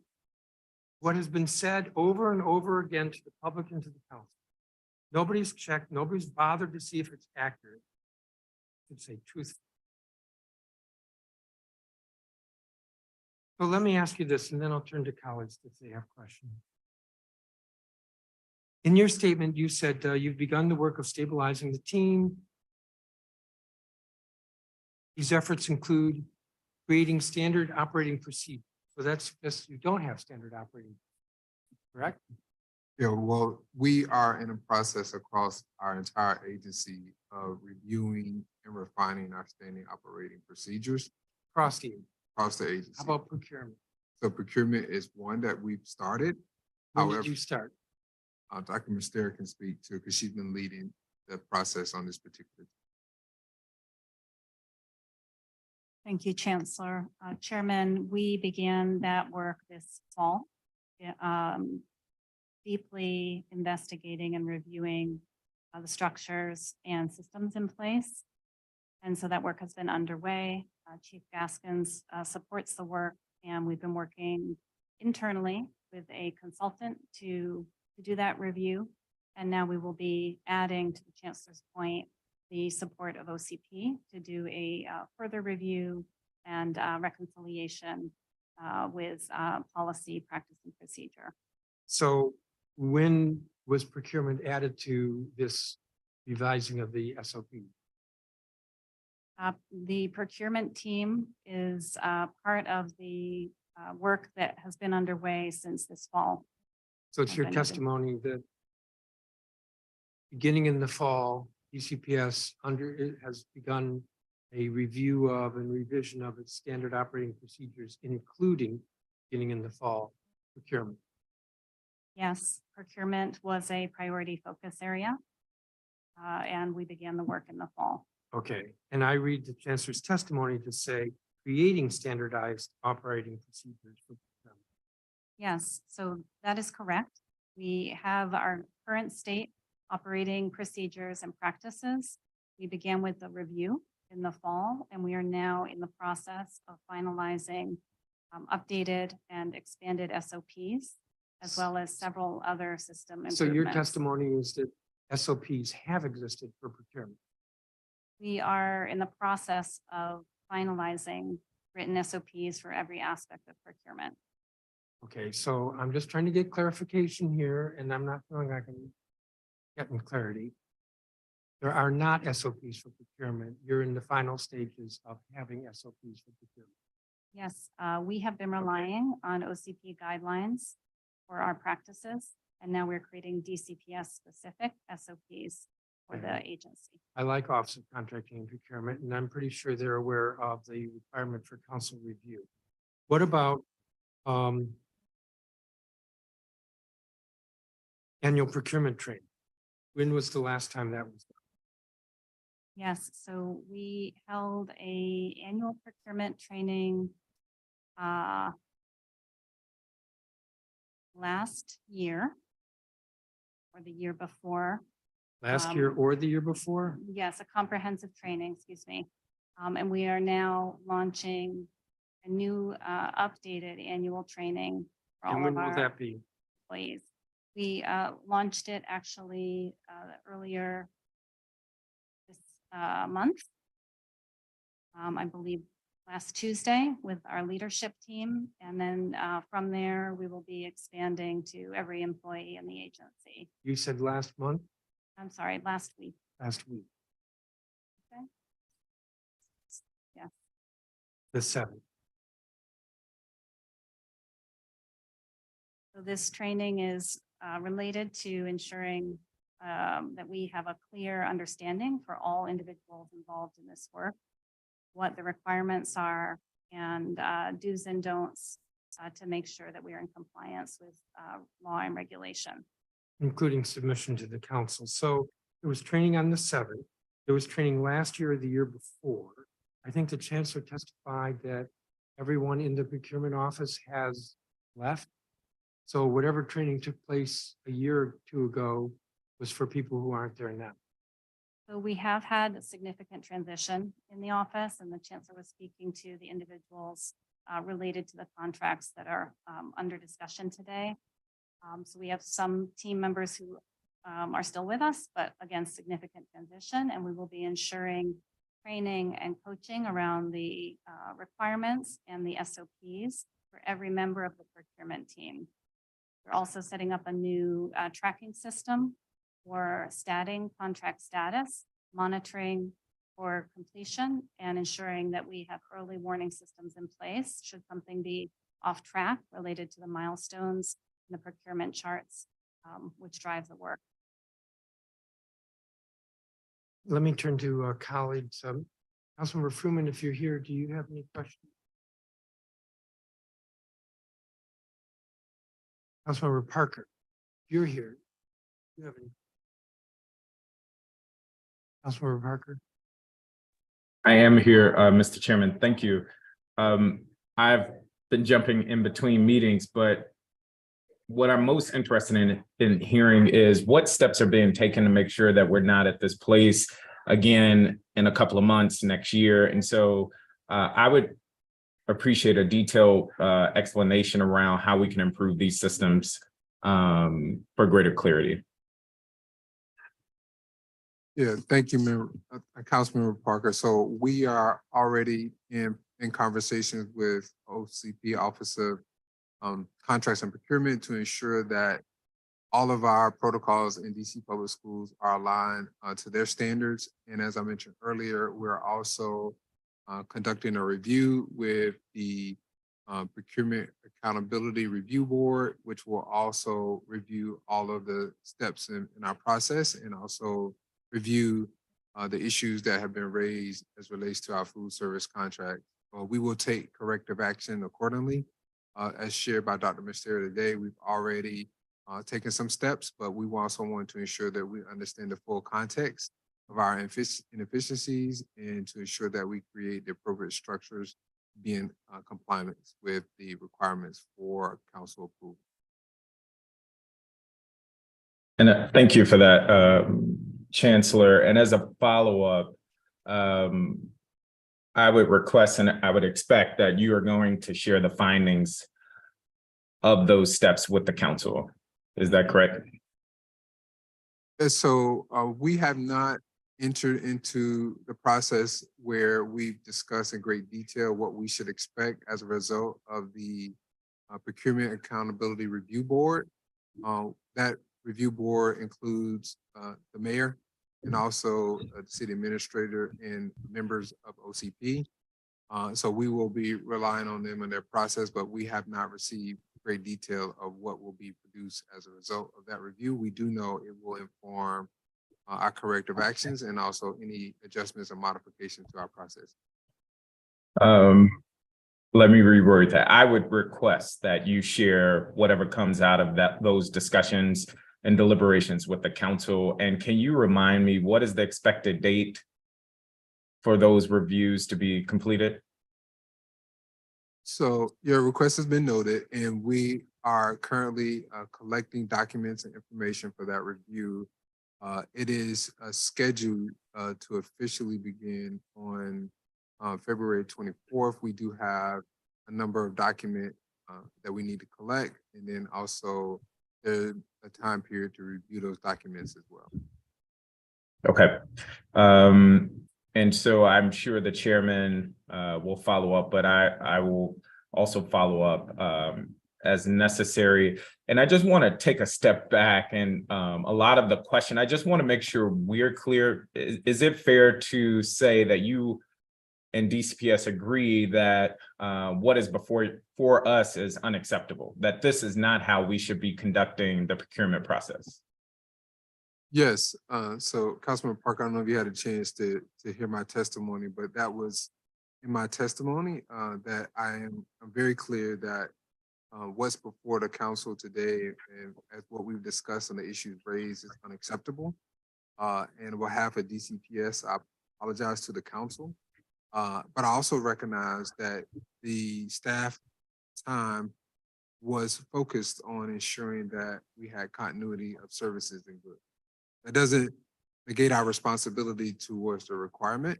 what has been said over and over again to the public and to the council, nobody's checked, nobody's bothered to see if it's accurate. I should say truthful. So let me ask you this, and then I'll turn to colleagues if they have questions. In your statement, you said you've begun the work of stabilizing the team. These efforts include creating standard operating procedures. So that suggests you don't have standard operating, correct? Yeah, well, we are in a process across our entire agency of reviewing and refining our standing operating procedures Across the, across the agency. how about procurement? So procurement is one that we've started. When However, did you start? Dr. Mystera can speak to, because she's been leading the process on this particular. Thank you, Chancellor. Chairman, we began that work this fall, deeply investigating and reviewing the structures and systems in place. And so that work has been underway. Chief Gaskins supports the work, and we've been working internally with a consultant to do that review. And now we will be adding, to the Chancellor's point, the support of OCP to do a further review and reconciliation with policy, practice, and procedure. So when was procurement added to this revising of the SOP? The procurement team is part of the work that has been underway since this fall. So it's your I've been able- testimony that beginning in the fall, DCPS it has begun a review of and revision of its standard operating procedures, including beginning in the fall procurement. Yes, procurement was a priority focus area. And we began the work in the fall. Okay, and I read the Chancellor's testimony to say creating standardized operating procedures for procurement. Yes, so that is correct. We have our current state operating procedures and practices. We began with the review in the fall, and we are now in the process of finalizing updated and expanded SOPs, as well as several other system So your improvements. testimony is that SOPs have existed for procurement. We are in the process of finalizing written SOPs for every aspect of procurement. Okay, so I'm just trying to get clarification here, and I'm not feeling I can get in clarity. There are not SOPs for procurement. You're in the final stages of having SOPs for procurement. Yes, we have been relying on OCP guidelines for our practices, and now we're creating DCPS specific SOPs for the agency. I like Office of Contracting and Procurement, and I'm pretty sure they're aware of the requirement for council review. What about annual procurement training? When was the last time that was done? Yes, so we held a annual procurement training last year or the year before. Last year or the year before? Yes, a comprehensive training, excuse me. And we are now launching a new updated annual training for And all when of will our that be? employees. We launched it actually earlier this month. I believe last Tuesday with our leadership team. And then from there, we will be expanding to every employee in the agency. You said last month, I'm sorry, last week. last week, Okay. Yes. the 7th. So this training is related to ensuring that we have a clear understanding for all individuals involved in this work, what the requirements are, and do's and don'ts to make sure that we are in compliance with law and regulation. Including submission to the council. So there was training on the 7th. There was training last year or the year before. I think the chancellor testified that everyone in the procurement office has left. So whatever training took place a year or two ago was for people who aren't there now. So we have had a significant transition in the office, and the chancellor was speaking to the individuals related to the contracts that are under discussion today. So we have some team members who are still with us, but again, significant transition, and we will be ensuring training and coaching around the requirements and the SOPs for every member of the procurement team. We're also setting up a new tracking system for contract status, monitoring for completion, and ensuring that we have early warning systems in place should something be off track related to the milestones and the procurement charts, which drive the work. Let me turn to colleagues. Councilmember Fruman, if you're here, do you have any questions? Councilmember Parker, you're here. Do you have any? Councilmember Parker? I am here, Mr. Chairman. Thank you. I've been jumping in between meetings, but what I'm most interested in hearing is what steps are being taken to make sure that we're not at this place again in a couple of months next year. And so I would appreciate a detailed explanation around how we can improve these systems for greater clarity. Yeah, thank you, Councilmember Parker. So we are already in conversations with OCP, Office of Contracts and Procurement, to ensure that all of our protocols in DC Public Schools are aligned to their standards. And as I mentioned earlier, we're also conducting a review with the Procurement Accountability Review Board, which will also review all of the steps in our process and also review the issues that have been raised as relates to our food service contract. We will take corrective action accordingly. As shared by Dr. Misteri today, we've already taken some steps, but we also want to ensure that we understand the full context of our inefficiencies and to ensure that we create the appropriate structures being compliance with the requirements for council approval. And thank you for that, Chancellor. And as a follow-up, I would request and I would expect that you are going to share the findings of those steps with the council. Is that correct? So we have not entered into the process where we've discussed in great detail what we should expect as a result of the Procurement Accountability Review Board. That review board includes the mayor and also the city administrator and members of OCP. So we will be relying on them in their process, but we have not received great detail of what will be produced as a result of that review. We do know it will inform our corrective actions and also any adjustments or modifications to our process. Let me reword that. I would request that you share whatever comes out of those discussions and deliberations with the council. And can you remind me, what is the expected date for those reviews to be completed? So your request has been noted, and we are currently collecting documents and information for that review. It is scheduled to officially begin on February 24th. We do have a number of documents that we need to collect, and then also there's a time period to review those documents as well. Okay. And so I'm sure the chairman will follow up, but I will also follow up as necessary. And I just want to take a step back, and a lot of the question, I just want to make sure we're clear. Is it fair to say that you and DCPS agree that what is for us is unacceptable, that this is not how we should be conducting the procurement process? Yes, so Councilman Parker, I don't know if you had a chance to hear my testimony, but that was in my testimony that I'm very clear that what's before the council today and as what we've discussed on the issues raised is unacceptable. And on behalf of DCPS, I apologize to the council, but I also recognize that the staff time was focused on ensuring that we had continuity of services and goods. That doesn't negate our responsibility towards the requirement,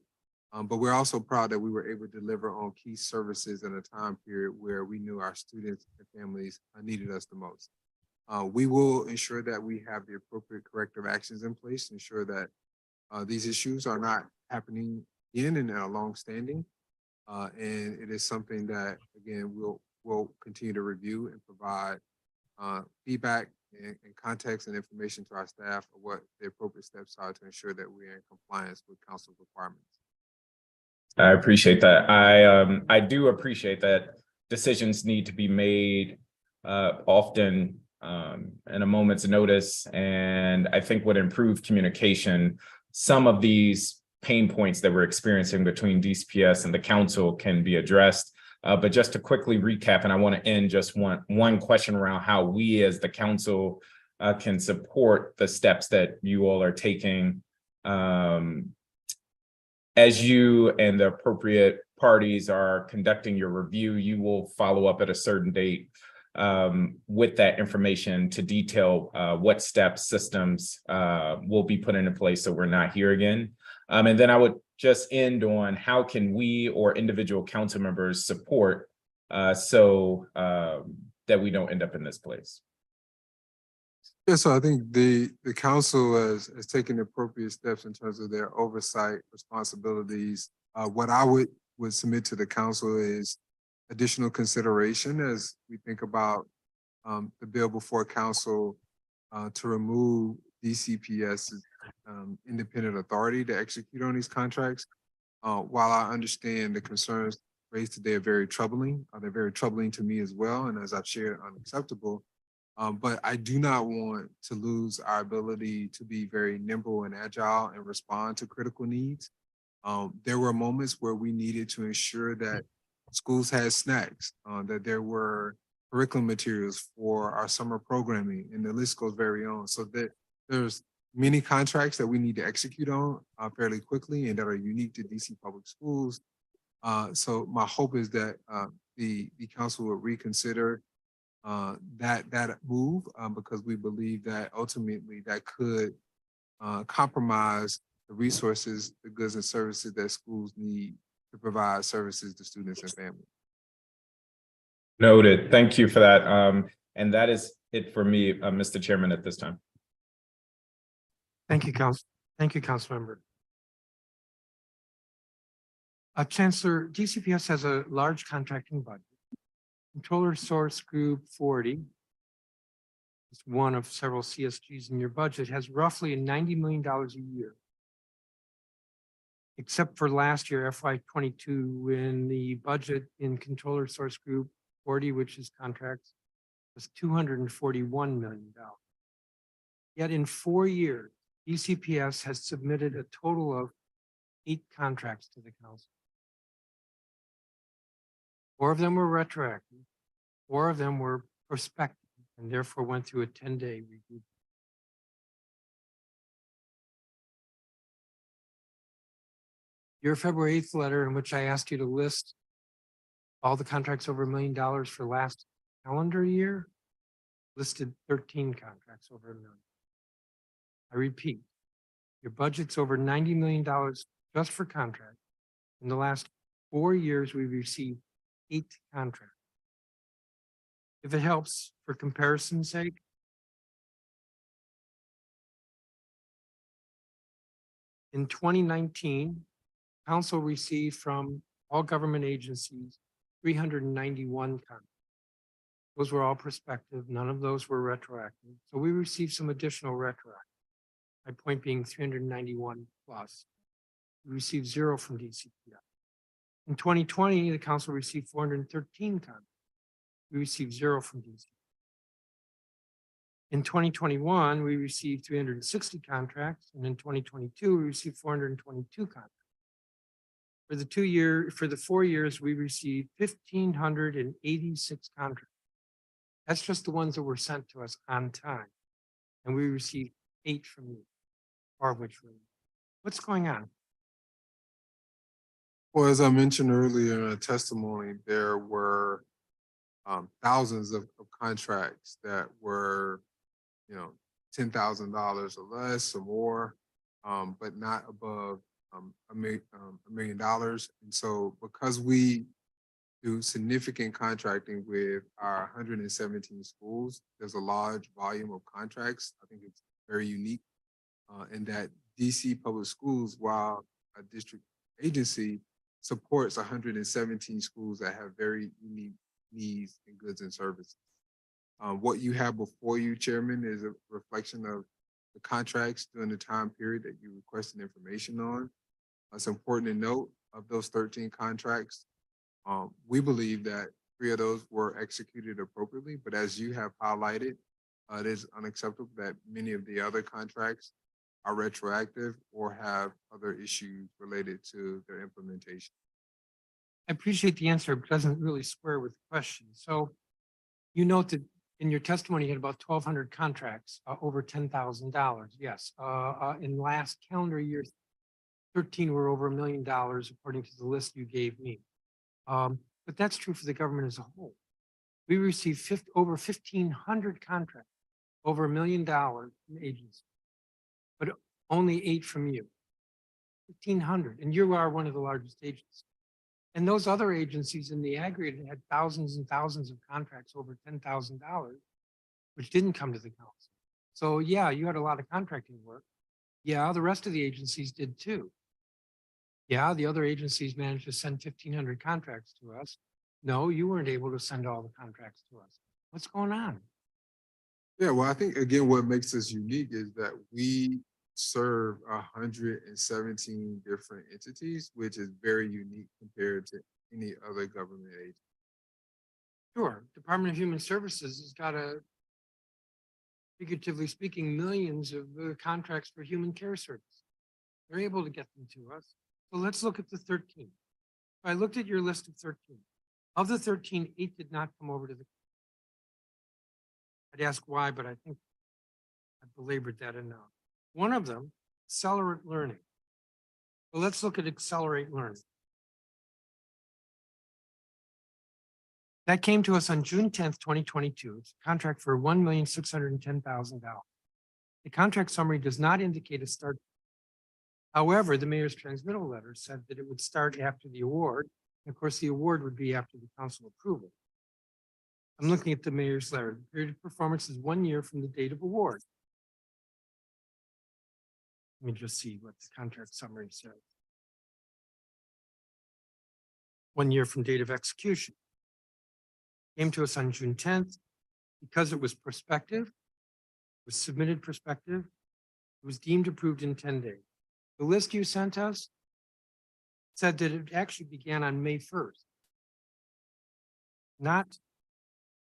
but we're also proud that we were able to deliver on key services in a time period where we knew our students and families needed us the most. We will ensure that we have the appropriate corrective actions in place to ensure that these issues are not happening again and are long-standing. And it is something that, again, we'll continue to review and provide feedback and context and information to our staff of what the appropriate steps are to ensure that we're in compliance with council requirements. I appreciate that. I do appreciate that decisions need to be made often in a moment's notice. And I think with improved communication, some of these pain points that we're experiencing between DCPS and the council can be addressed. But just to quickly recap, and I want to end just one question around how we as the council can support the steps that you all are taking. As you and the appropriate parties are conducting your review, you will follow up at a certain date with that information to detail what steps, systems will be put into place so we're not here again. And then I would just end on how can we or individual council members support so that we don't end up in this place. Yeah, so I think the council has taken appropriate steps in terms of their oversight responsibilities. What I would submit to the council is additional consideration as we think about the bill before council to remove DCPS's independent authority to execute on these contracts. While I understand the concerns raised today are very troubling, they're very troubling to me as well, and as I've shared, unacceptable. But I do not want to lose our ability to be very nimble and agile and respond to critical needs. There were moments where we needed to ensure that schools had snacks, that there were curriculum materials for our summer programming, and the list goes very on. So that there's many contracts that we need to execute on fairly quickly and that are unique to DC Public Schools. So my hope is that the council will reconsider that move because we believe that ultimately that could compromise the resources, the goods and services that schools need to provide services to students and families. Noted. Thank you for that. And that is it for me, Mr. Chairman, at this time. Thank you, Council. Thank you, Councilmember. Chancellor, DCPS has a large contracting budget. Controller Source Group 40, it's one of several CSGs in your budget, has roughly $90 million a year. Except for last year, FY22, when the budget in Controller Source Group 40, which is contracts, was $241 million. Yet in 4 years, DCPS has submitted a total of 8 contracts to the council. 4 of them were retroactive, 4 of them were prospective, and therefore went through a 10-day review. Your February 8th letter, in which I asked you to list all the contracts over $1 million for last calendar year, listed 13 contracts over $1 million. I repeat, your budget's over $90 million just for contracts. In the last 4 years, we've received 8 contracts. If it helps, for comparison's sake, in 2019, council received from all government agencies 391 contracts. Those were all prospective. None of those were retroactive. So we received some additional retroactive. My point being 391 plus. We received 0 from DCPS. In 2020, the council received 413 contracts. We received 0 from DC. In 2021, we received 360 contracts, and in 2022, we received 422 contracts. For the 4 years, we received 1,586 contracts. That's just the ones that were sent to us on time. And we received 8 from you, 4 of which were you. What's going on? Well, as I mentioned earlier in a testimony, there were thousands of contracts that were, $10,000 or less or more, but not above $1 million. And so because we do significant contracting with our 117 schools, there's a large volume of contracts. I think it's very unique in that DC Public Schools, while a district agency, supports 117 schools that have very unique needs in goods and services. What you have before you, Chairman, is a reflection of the contracts during the time period that you requested information on. It's important to note of those 13 contracts, we believe that 3 of those were executed appropriately, but as you have highlighted, it is unacceptable that many of the other contracts are retroactive or have other issues related to their implementation. I appreciate the answer, but it doesn't really square with the question. So you note that in your testimony, you had about 1,200 contracts over $10,000. Yes. In last calendar year, 13 were over $1 million, according to the list you gave me. But that's true for the government as a whole. We received over 1,500 contracts over $1 million from agencies, but only 8 from you. 1,500, and you are one of the largest agencies. And those other agencies in the aggregate had thousands and thousands of contracts over $10,000, which didn't come to the council. So yeah, you had a lot of contracting work. Yeah, the rest of the agencies did too. Yeah, the other agencies managed to send 1,500 contracts to us. No, you weren't able to send all the contracts to us. What's going on? Yeah, well, I think, again, what makes us unique is that we serve 117 different entities, which is very unique compared to any other government agency. Sure, Department of Human Services has got figuratively speaking, millions of contracts for human care service. They're able to get them to us. So let's look at the 13. I looked at your list of 13. Of the 13, 8 did not come over to the. I'd ask why, but I think I've belabored that enough. One of them, Accelerate Learning. Well, let's look at Accelerate Learning. That came to us on June 10th, 2022. It's a contract for $1,610,000. The contract summary does not indicate a start. However, the mayor's transmittal letter said that it would start after the award. And of course, the award would be after the council approval. I'm looking at the mayor's letter. The period of performance is 1 year from the date of award. Let me just see what the contract summary says. 1 year from date of execution. Came to us on June 10th. Because it was prospective, was submitted prospective, it was deemed approved in 10 days. The list you sent us said that it actually began on May 1st. Not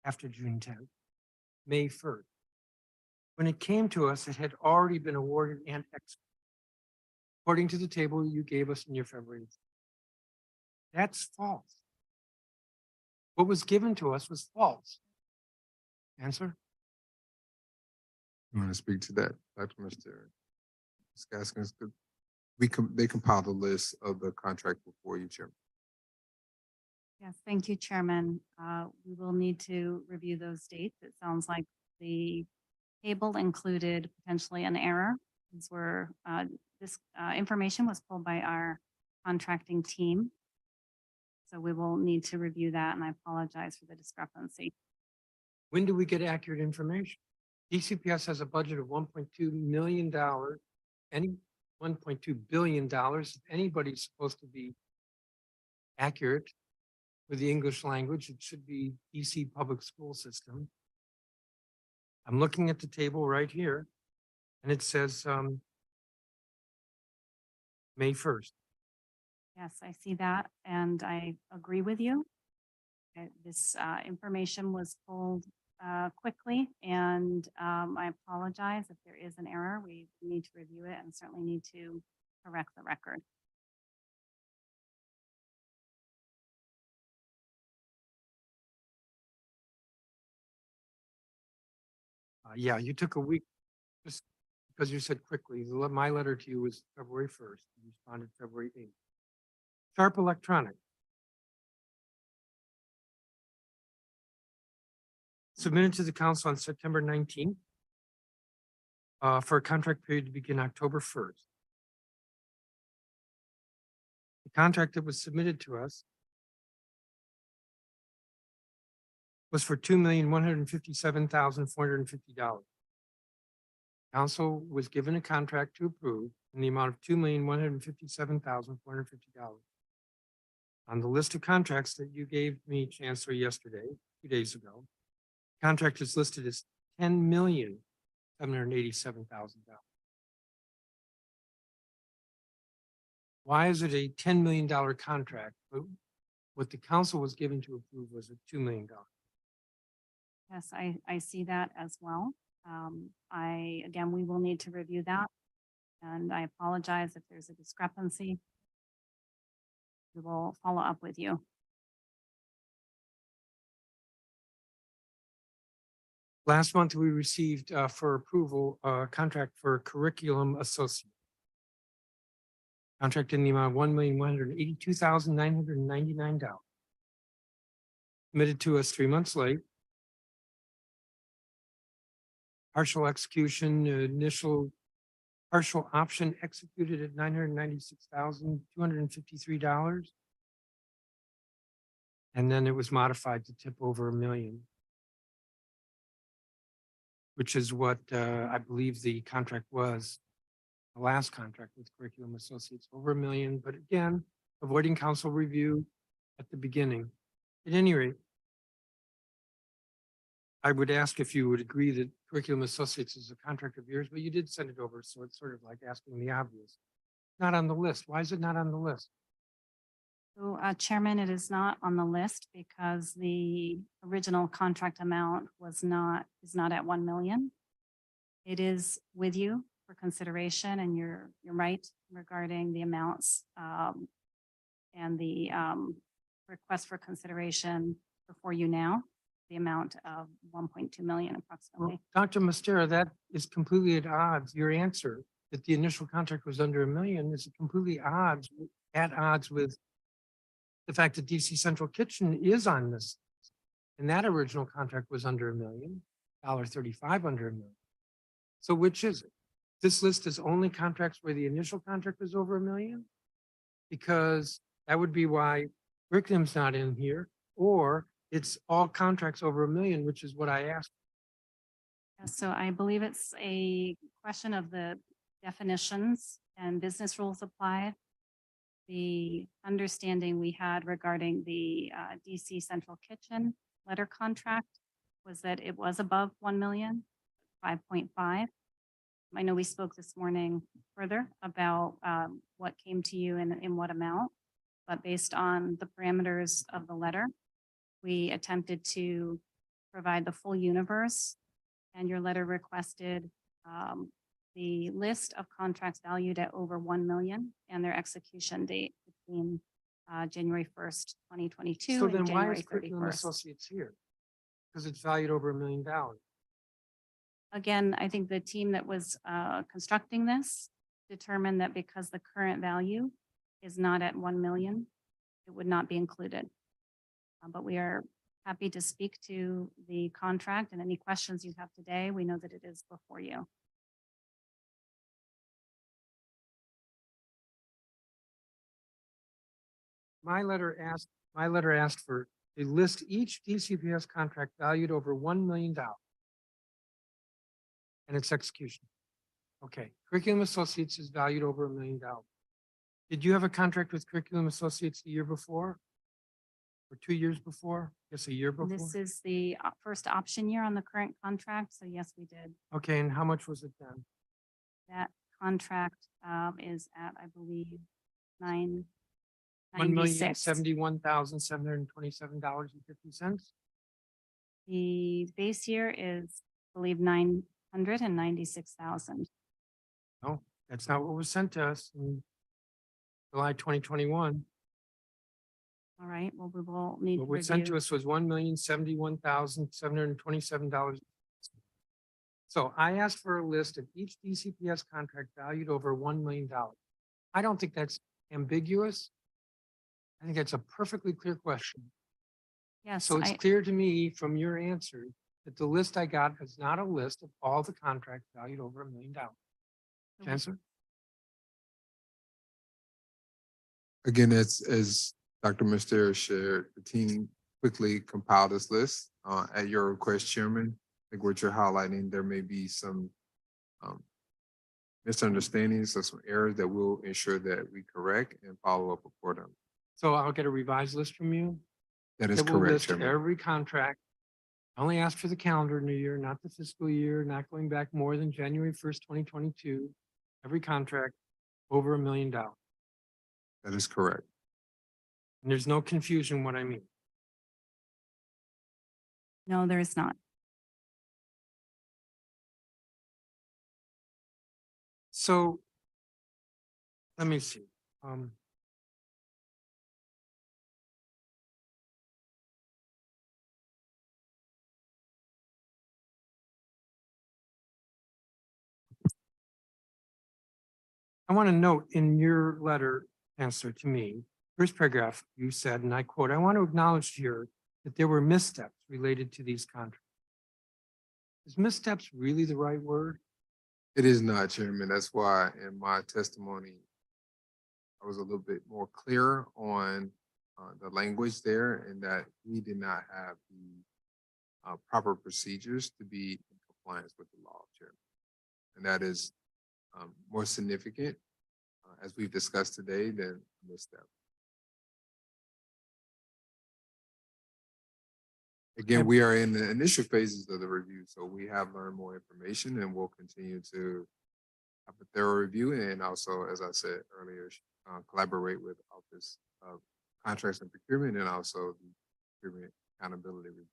after June 10th, May 1st. When it came to us, it had already been awarded and executed, according to the table you gave us in your February. That's false. What was given to us was false. Answer? You want to speak to that, Dr. Mr. Ms. Gaskins? They compiled the list of the contract before you, Chairman. Yes, thank you, Chairman. We will need to review those dates. It sounds like the table included potentially an error. These were, this information was pulled by our contracting team. So we will need to review that, and I apologize for the discrepancy. When do we get accurate information? DCPS has a budget of $1.2 million. Any $1.2 billion. If anybody's supposed to be accurate with the English language, it should be DC public school system. I'm looking at the table right here, and it says May 1st. Yes, I see that, and I agree with you. This information was pulled quickly, and I apologize if there is an error. We need to review it and certainly need to correct the record. Yeah, you took a week just because you said quickly. My letter to you was February 1st. You responded February 8th. Sharp Electronic. Submitted to the council on September 19th for a contract period to begin October 1st. The contract that was submitted to us was for $2,157,450. Council was given a contract to approve in the amount of $2,157,450. On the list of contracts that you gave me, Chancellor, yesterday, 2 days ago, contract is listed as $10,787,000. Why is it a $10 million contract, but what the council was given to approve was a $2 million? Yes, I see that as well. Again, we will need to review that. And I apologize if there's a discrepancy. We will follow up with you. Last month, we received for approval a contract for curriculum associate. Contract in the amount of $1,182,999. Committed to us 3 months late. Partial execution, initial partial option executed at $996,253. And then it was modified to tip over $1 million. Which is what I believe the contract was, the last contract with Curriculum Associates, over $1 million, but again, avoiding council review at the beginning. At any rate, I would ask if you would agree that Curriculum Associates is a contract of yours, but you did send it over, so it's sort of like asking the obvious. Not on the list. Why is it not on the list? So, Chairman, it is not on the list because the original contract amount is not at 1 million. It is with you for consideration, and you're right regarding the amounts and the request for consideration before you now, the amount of 1.2 million approximately. Well, Dr. Mastera, that is completely at odds. Your answer that the initial contract was under $1 million is completely at odds with the fact that DC Central Kitchen is on this. And that original contract was under $1 million, $35 under $1 million. So which is it? this list is only contracts where the initial contract was over $1 million? Because that would be why curriculum's not in here, or it's all contracts over $1 million, which is what I asked. So I believe it's a question of the definitions and business rules applied. The understanding we had regarding the DC Central Kitchen letter contract was that it was above 1 million, 5.5. I know we spoke this morning further about what came to you and in what amount, but based on the parameters of the letter, we attempted to provide the full universe, and your letter requested the list of contracts valued at over 1 million and their execution date between January 1st, 2022 So and then why January is Curriculum 31st. Associates here? Because it's valued over $1 million. Again, I think the team that was constructing this determined that because the current value is not at 1 million, it would not be included. But we are happy to speak to the contract and any questions you have today. We know that it is before you. My letter asked for a list each DCPS contract valued over $1 million. And its execution. Okay, Curriculum Associates is valued over $1 million. Did you have a contract with Curriculum Associates the year before? Or 2 years before? Yes, a year before? This is the first option year on the current contract. So yes, we did. Okay, and how much was it then? That contract is at, I believe, $1,071,727.50. The base year is, I believe, 996,000. No, that's not what was sent to us in July 2021. All right, well, we will need to What was sent to review. us was $1,071,727. So I asked for a list of each DCPS contract valued over $1 million. I don't think that's ambiguous. I think that's a perfectly clear question. Yes, So it's clear to me from your answer that the list I got is not a list of all the contracts valued over $1 million. Chancellor? Again, as Dr. Mustera shared, the team quickly compiled this list at your request, Chairman. I think what you're highlighting, there may be some misunderstandings or some errors that we'll ensure that we correct and follow up accordingly. So I'll get a revised list from you. That is That will correct, list Chairman. every contract. I only asked for the calendar year, not the fiscal year, not going back more than January 1st, 2022. Every contract over $1 million. That is correct. And there's no confusion what I mean. no, there is not. So let me see. I want to note in your letter, Chancellor, to me, first paragraph, you said, and I quote, "I want to acknowledge here that there were missteps related to these contracts." Is missteps really the right word? It is not, Chairman. That's why in my testimony, I was a little bit more clear on the language there, and that we did not have the proper procedures to be in compliance with the law, Chairman. And that is more significant, as we've discussed today, than a misstep. Again, we are in the initial phases of the review, so we have learned more information, and we'll continue to have a thorough review, and also, as I said earlier, collaborate with Office of Contracts and Procurement, and also the Procurement Accountability Review.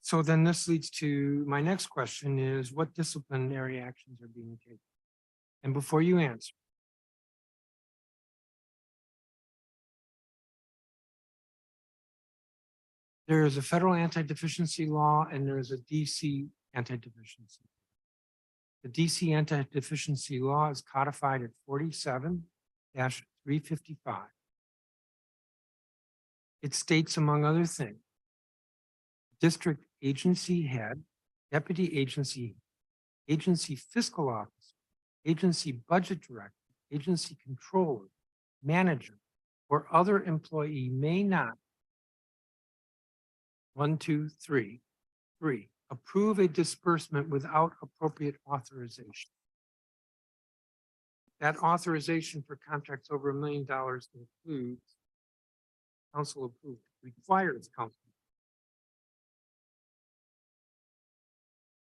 So then this leads to my next question is, what disciplinary actions are being taken? And before you answer, there is a federal anti-deficiency law and there is a DC anti-deficiency. The DC anti-deficiency law is codified at 47-355. It states, among other things, district agency head, deputy agency fiscal officer, agency budget director, agency controller, manager, or other employee may not, 1, 2, 3, approve a disbursement without appropriate authorization. That authorization for contracts over $1 million includes council approval, requires council.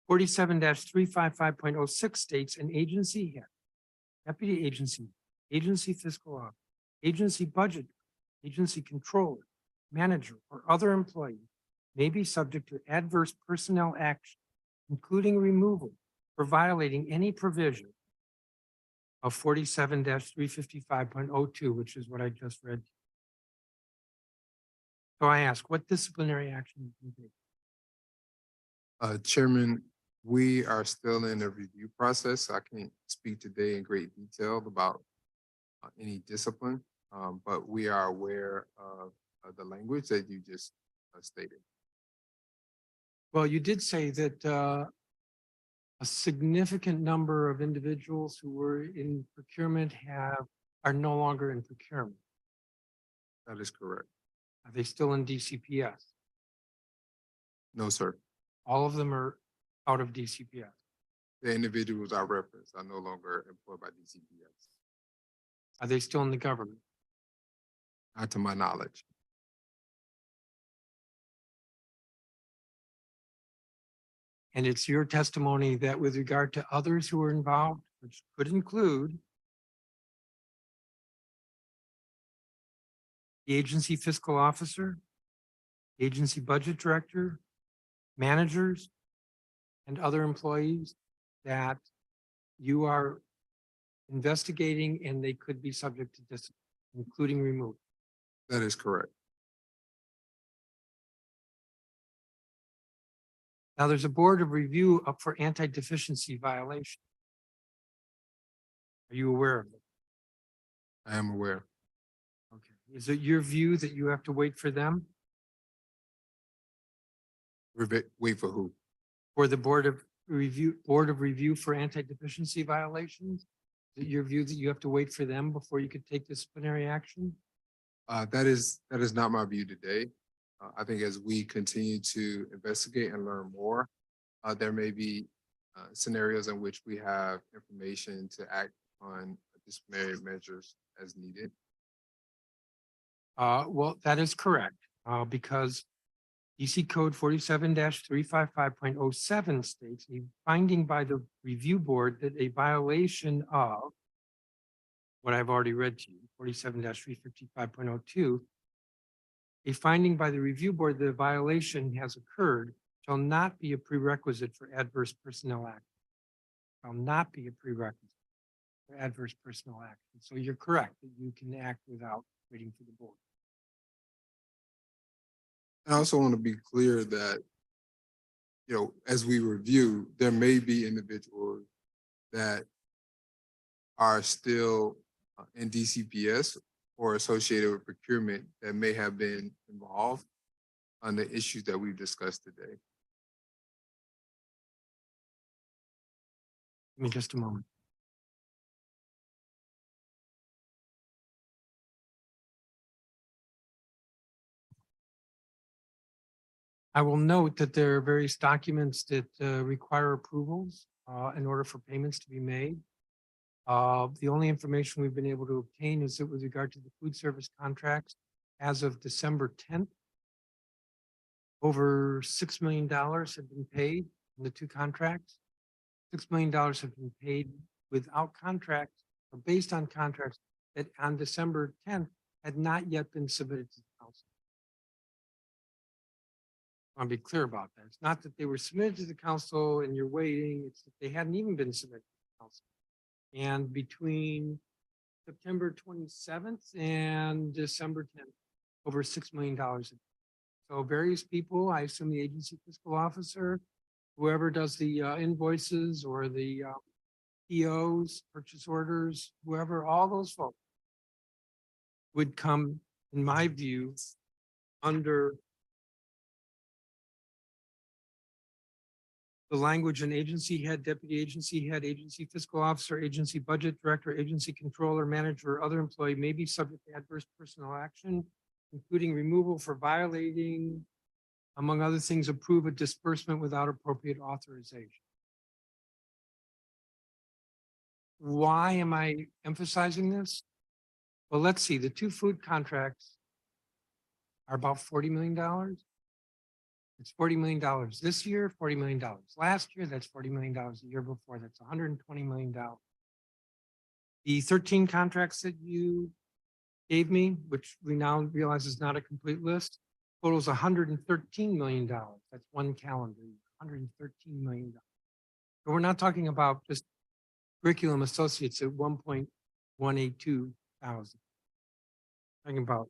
47-355.06 states an agency head, deputy agency fiscal officer, agency budget, agency controller, manager, or other employee may be subject to adverse personnel action, including removal for violating any provision of 47-355.02, which is what I just read. So I ask, what disciplinary action can you take? Chairman, we are still in a review process. I can't speak today in great detail about any discipline, but we are aware of the language that you just stated. Well, you did say that a significant number of individuals who were in procurement are no longer in procurement. That is correct. Are they still in DCPS? No, sir. All of them are out of DCPS. The individuals I referenced are no longer employed by DCPS, Are they still in the government? not to my knowledge. And it's your testimony that with regard to others who are involved, which could include the agency fiscal officer, agency budget director, managers, and other employees, that you are investigating and they could be subject to discipline, including removal. That is correct. Now, there's a board of review up for anti-deficiency violation. Are you aware of it? I am aware. Okay. Is it your view that you have to wait for them, Wait for who? for the board of review for anti-deficiency violations? Is it your view that you have to wait for them before you could take disciplinary action? That is not my view today. I think as we continue to investigate and learn more, there may be scenarios in which we have information to act on disciplinary measures as needed. Well, that is correct, because DC Code 47-355.07 states a finding by the review board that a violation of what I've already read to you, 47-355.02, a finding by the review board that a violation has occurred shall not be a prerequisite for adverse personnel action. Shall not be a prerequisite for adverse personnel action. So you're correct that you can act without waiting for the board. I also want to be clear that, as we review, there may be individuals that are still in DCPS or associated with procurement that may have been involved on the issues that we've discussed today. Give me just a moment. I will note that there are various documents that require approvals in order for payments to be made. The only information we've been able to obtain is that with regard to the food service contracts, as of December 10th, over $6 million have been paid in the two contracts. $6 million have been paid without contracts or based on contracts that on December 10th had not yet been submitted to the council. I want to be clear about that. It's not that they were submitted to the council and you're waiting, it's that they hadn't even been submitted to the council. And between September 27th and December 10th, over $6 million. So various people, I assume the agency fiscal officer, whoever does the invoices or the POs, purchase orders, whoever, all those folks would come, in my view, under the language and agency head, deputy agency head, agency fiscal officer, agency budget director, agency controller, manager, or other employee may be subject to adverse personnel action, including removal for violating, among other things, approve a disbursement without appropriate authorization. Why am I emphasizing this? Well, let's see, the two food contracts are about $40 million. It's $40 million this year, $40 million last year, that's $40 million the year before, that's $120 million. The 13 contracts that you gave me, which we now realize is not a complete list, totals $113 million. That's one calendar year, $113 million. But we're not talking about just curriculum associates at 1.182 thousand. Talking about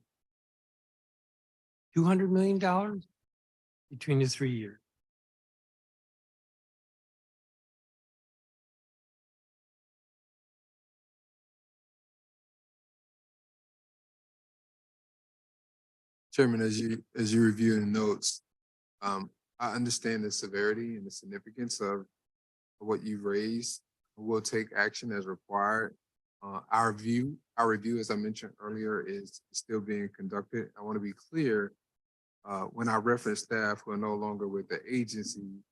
$200 million between the 3 years. Chairman, as you review the notes, I understand the severity and the significance of what you've raised. We'll take action as required. Our review, as I mentioned earlier, is still being conducted. I want to be clear, when I reference staff who are no longer with the agency,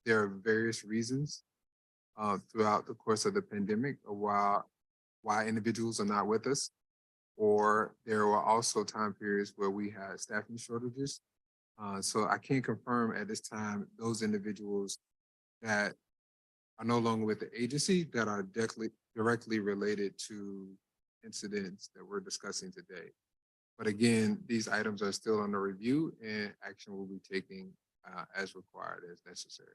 there are various reasons throughout the course of the pandemic of why individuals are not with us. Or there were also time periods where we had staffing shortages. So I can't confirm at this time those individuals that are no longer with the agency that are directly related to incidents that we're discussing today. But again, these items are still under review and action will be taken as required, as necessary.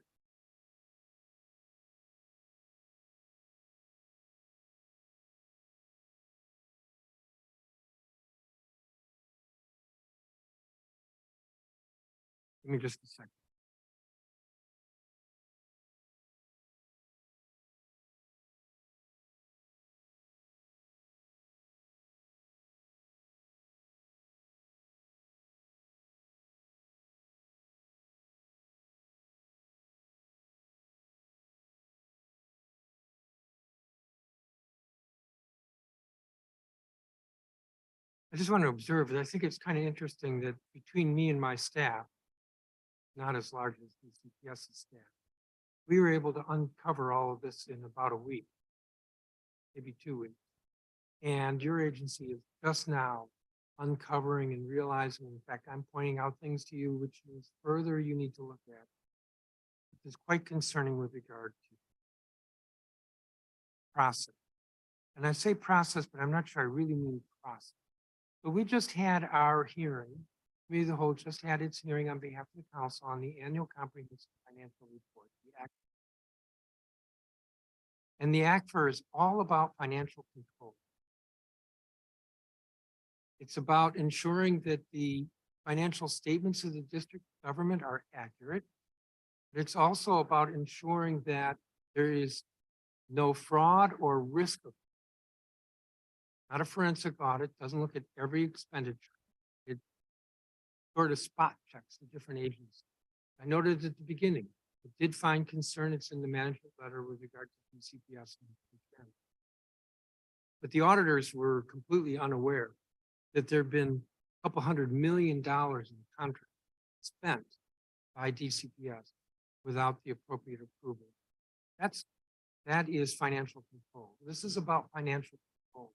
Give me just a second. I just want to observe that I think it's kind of interesting that between me and my staff, not as large as DCPS's staff, we were able to uncover all of this in about a week, maybe 2 weeks. And your agency is just now uncovering and realizing, in fact, I'm pointing out things to you, which means further you need to look at. It is quite concerning with regard to process. And I say process, but I'm not sure I really mean process. But we just had our hearing. Committee of the Whole just had its hearing on behalf of the council on the annual comprehensive financial report, the ACT. And the ACFR is all about financial control. It's about ensuring that the financial statements of the district government are accurate. But it's also about ensuring that there is no fraud or risk of. Not a forensic audit, doesn't look at every expenditure. It sort of spot checks the different agencies. I noted at the beginning, it did find concern, it's in the management letter with regard to DCPS. But the auditors were completely unaware that there have been a couple $100 million in contract spent by DCPS without the appropriate approval. That is financial control. This is about financial control.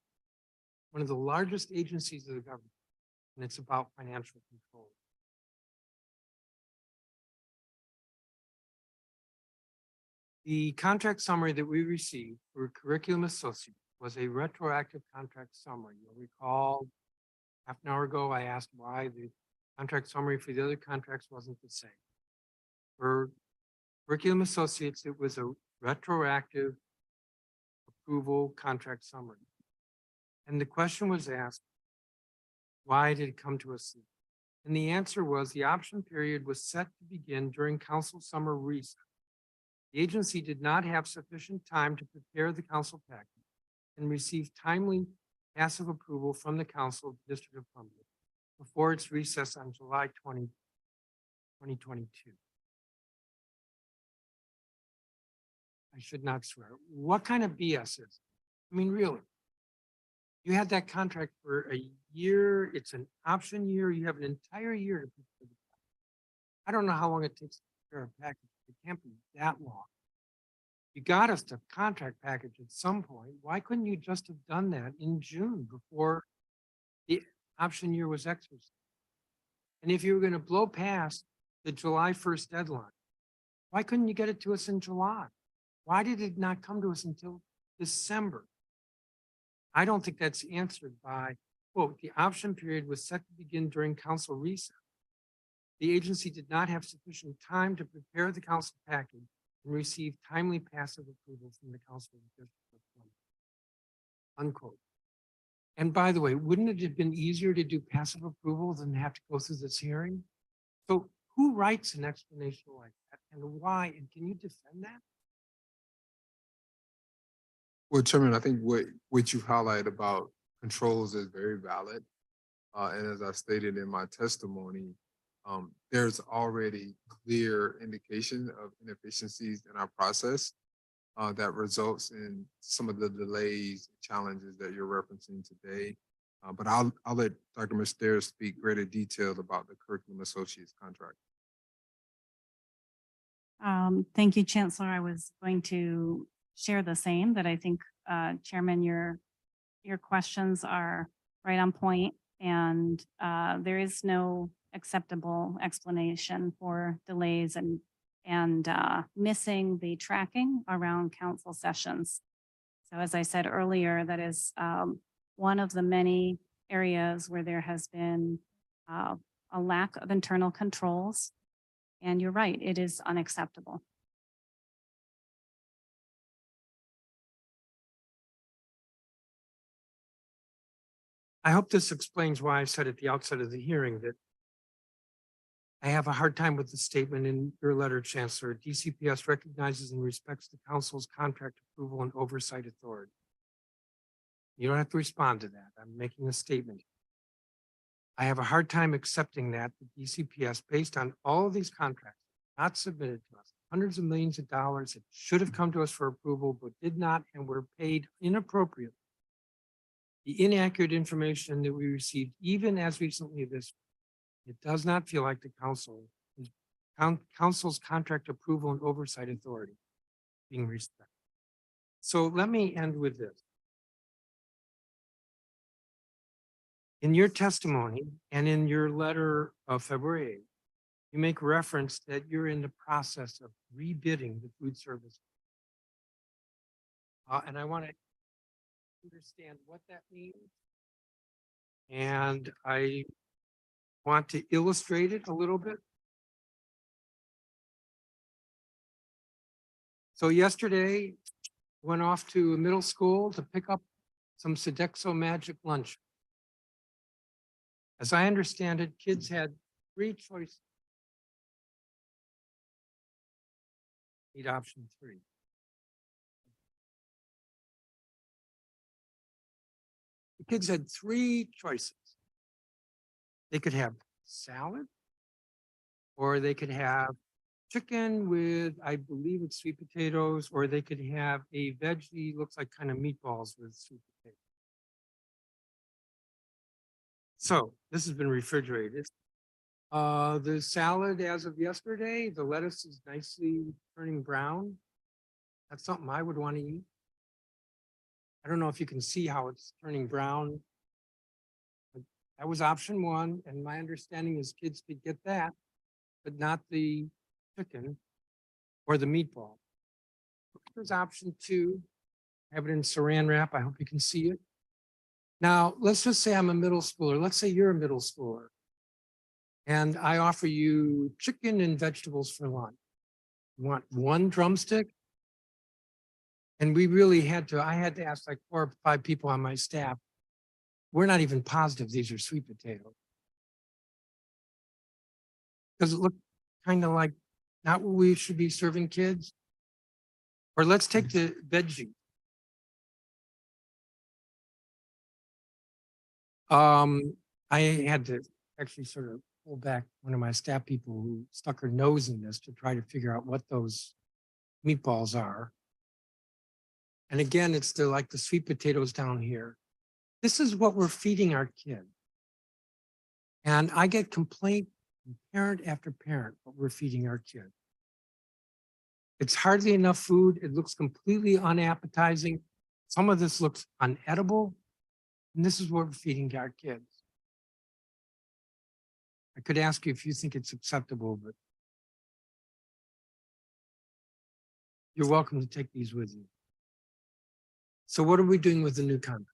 One of the largest agencies of the government, and it's about financial control. The contract summary that we received for curriculum associate was a retroactive contract summary. You'll recall half an hour ago, I asked why the contract summary for the other contracts wasn't the same. For curriculum associates, it was a retroactive approval contract summary. And the question was asked, why did it come to us? And the answer was the option period was set to begin during council summer recess. The agency did not have sufficient time to prepare the council package and receive timely passive approval from the council of the District of Columbia before its recess on July 20, 2022. should not swear. What kind of BS is it? I mean, really? You had that contract for a year. It's an option year. You have an entire year to prepare the package. I don't know how long it takes to prepare a package. It can't be that long. You got us the contract package at some point. Why couldn't you just have done that in June before the option year was exercised? And if you were going to blow past the July 1st deadline, why couldn't you get it to us in July? Why did it not come to us until December? I don't think that's answered by, quote, the option period was set to begin during council recess. The agency did not have sufficient time to prepare the council package and receive timely passive approval from the council of the District of Columbia. Unquote. And by the way, wouldn't it have been easier to do passive approval than have to go through this hearing? So who writes an explanation like that and why? And can you defend that? Well, Chairman, I think what you highlight about controls is very valid. And as I stated in my testimony, there's already clear indication of inefficiencies in our process that results in some of the delays, challenges that you're referencing today. But I'll let Dr. Mester speak greater detail about the Curriculum Associates contract. Thank you, Chancellor. I was going to share the same, that I think, Chairman, your questions are right on point, and there is no acceptable explanation for delays and missing the tracking around council sessions. So as I said earlier, that is one of the many areas where there has been a lack of internal controls. And you're right, it is unacceptable. I hope this explains why I said at the outset of the hearing that I have a hard time with the statement in your letter, Chancellor. DCPS recognizes and respects the council's contract approval and oversight authority. You don't have to respond to that. I'm making a statement. I have a hard time accepting that the DCPS, based on all of these contracts not submitted to us, hundreds of millions of dollars that should have come to us for approval, but did not and were paid inappropriately. The inaccurate information that we received, even as recently as this, it does not feel like the council's contract approval and oversight authority being respected. So let me end with this. In your testimony and in your letter of February 8th, you make reference that you're in the process of rebidding the food service. And I want to understand what that means. And I want to illustrate it a little bit. So yesterday, went off to a middle school to pick up some Sodexo Magic lunch. As I understand it, kids had 3 choices. Need option 3. The kids had 3 choices. They could have salad, or they could have chicken with, I believe it's sweet potatoes, or they could have a veggie, looks like kind of meatballs with sweet potatoes. So this has been refrigerated. The salad as of yesterday, the lettuce is nicely turning brown. That's something I would want to eat. I don't know if you can see how it's turning brown. But that was option 1, and my understanding is kids could get that, but not the chicken or the meatball. Here's option 2. I have it in saran wrap. I hope you can see it. Now, let's just say I'm a middle schooler. Let's say you're a middle schooler. And I offer you chicken and vegetables for lunch. You want 1 drumstick? And we really I had to ask like 4 or 5 people on my staff. We're not even positive these are sweet potatoes. Does it look kind of like not what we should be serving kids? Or let's take the veggie. I had to actually sort of pull back one of my staff people who stuck her nose in this to try to figure out what those meatballs are. And again, it's like the sweet potatoes down here. This is what we're feeding our kids. And I get complaint from parent after parent, what we're feeding our kids. It's hardly enough food. It looks completely unappetizing. Some of this looks unedible. And this is what we're feeding our kids. I could ask you if you think it's acceptable, but you're welcome to take these with you. So what are we doing with the new contract?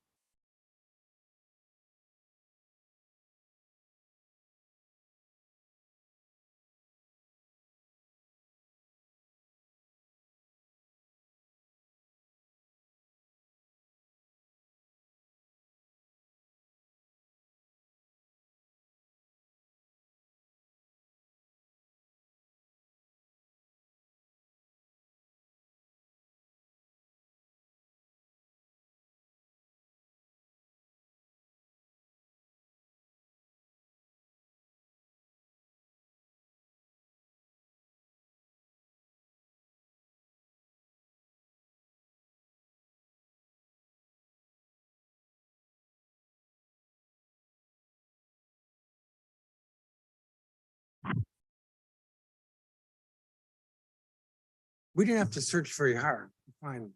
We didn't have to search very hard to find them.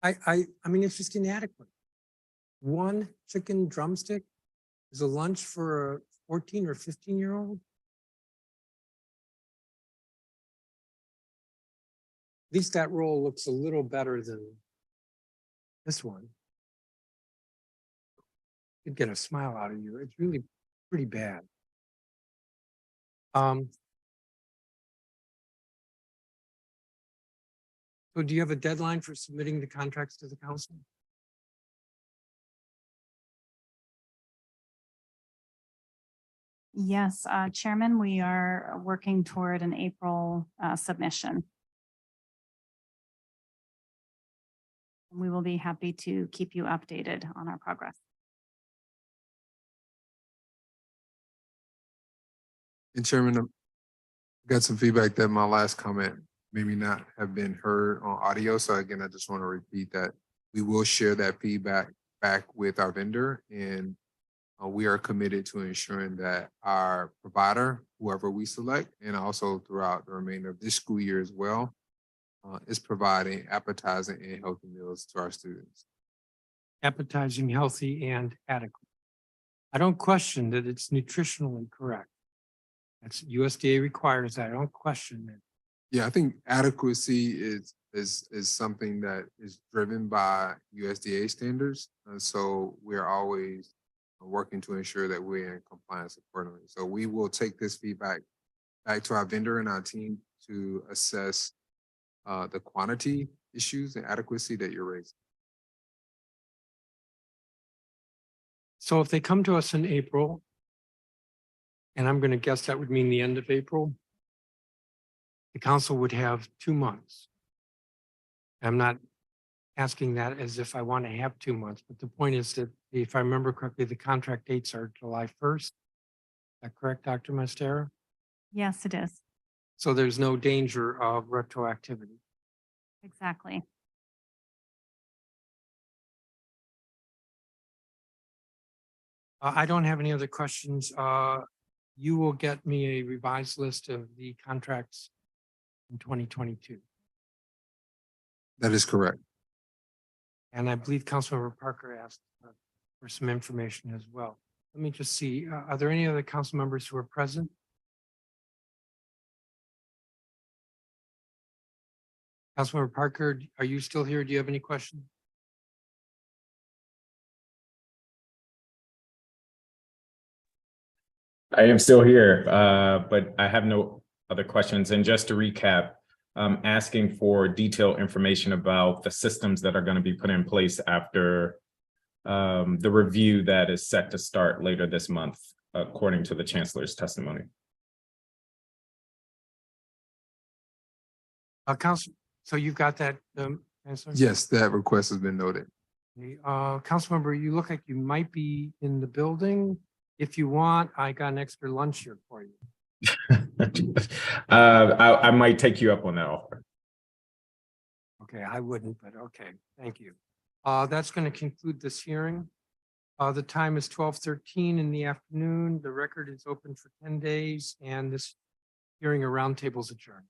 I mean, it's just inadequate. One chicken drumstick is a lunch for a 14 or 15-year-old. At least that roll looks a little better than this one. You'd get a smile out of you. It's really pretty bad. So do you have a deadline for submitting the contracts to the council? Yes, Chairman, we are working toward an April submission. We will be happy to keep you updated on our progress. And Chairman, I got some feedback that my last comment maybe not have been heard on audio. So again, I just want to repeat that we will share that feedback back with our vendor, and we are committed to ensuring that our provider, whoever we select, and also throughout the remainder of this school year as well, is providing appetizing and healthy meals to our students. Appetizing, healthy, and adequate. I don't question that it's nutritionally correct. That's USDA requires that. I don't question it. Yeah, I think adequacy is something that is driven by USDA standards. And so we're always working to ensure that we're in compliance accordingly. So we will take this feedback back to our vendor and our team to assess the quantity issues and adequacy that you're raising. So if they come to us in April, and I'm going to guess that would mean the end of April, the council would have 2 months. I'm not asking that as if I want to have 2 months, but the point is that if I remember correctly, the contract dates are July 1st. Is that correct, Dr. Mastera? Yes, it is. So there's no danger of retroactivity. Exactly. I don't have any other questions. You will get me a revised list of the contracts in 2022. That is correct. And I believe Councilmember Parker asked for some information as well. Let me just see, are there any other council members who are present? Councilmember Parker, are you still here? Do you have any questions? I am still here, but I have no other questions. And just to recap, asking for detailed information about the systems that are going to be put in place after the review that is set to start later this month, according to the Chancellor's testimony. Council, so you've got that, Chancellor? Yes, that request has been noted. Okay, Councilmember, you look like you might be in the building. If you want, I got an extra lunch here for you. I might take you up on that offer. Okay, I wouldn't, but okay, thank you. That's going to conclude this hearing. The time is 12:13 in the afternoon. The record is open for 10 days and this hearing or roundtable is adjourned.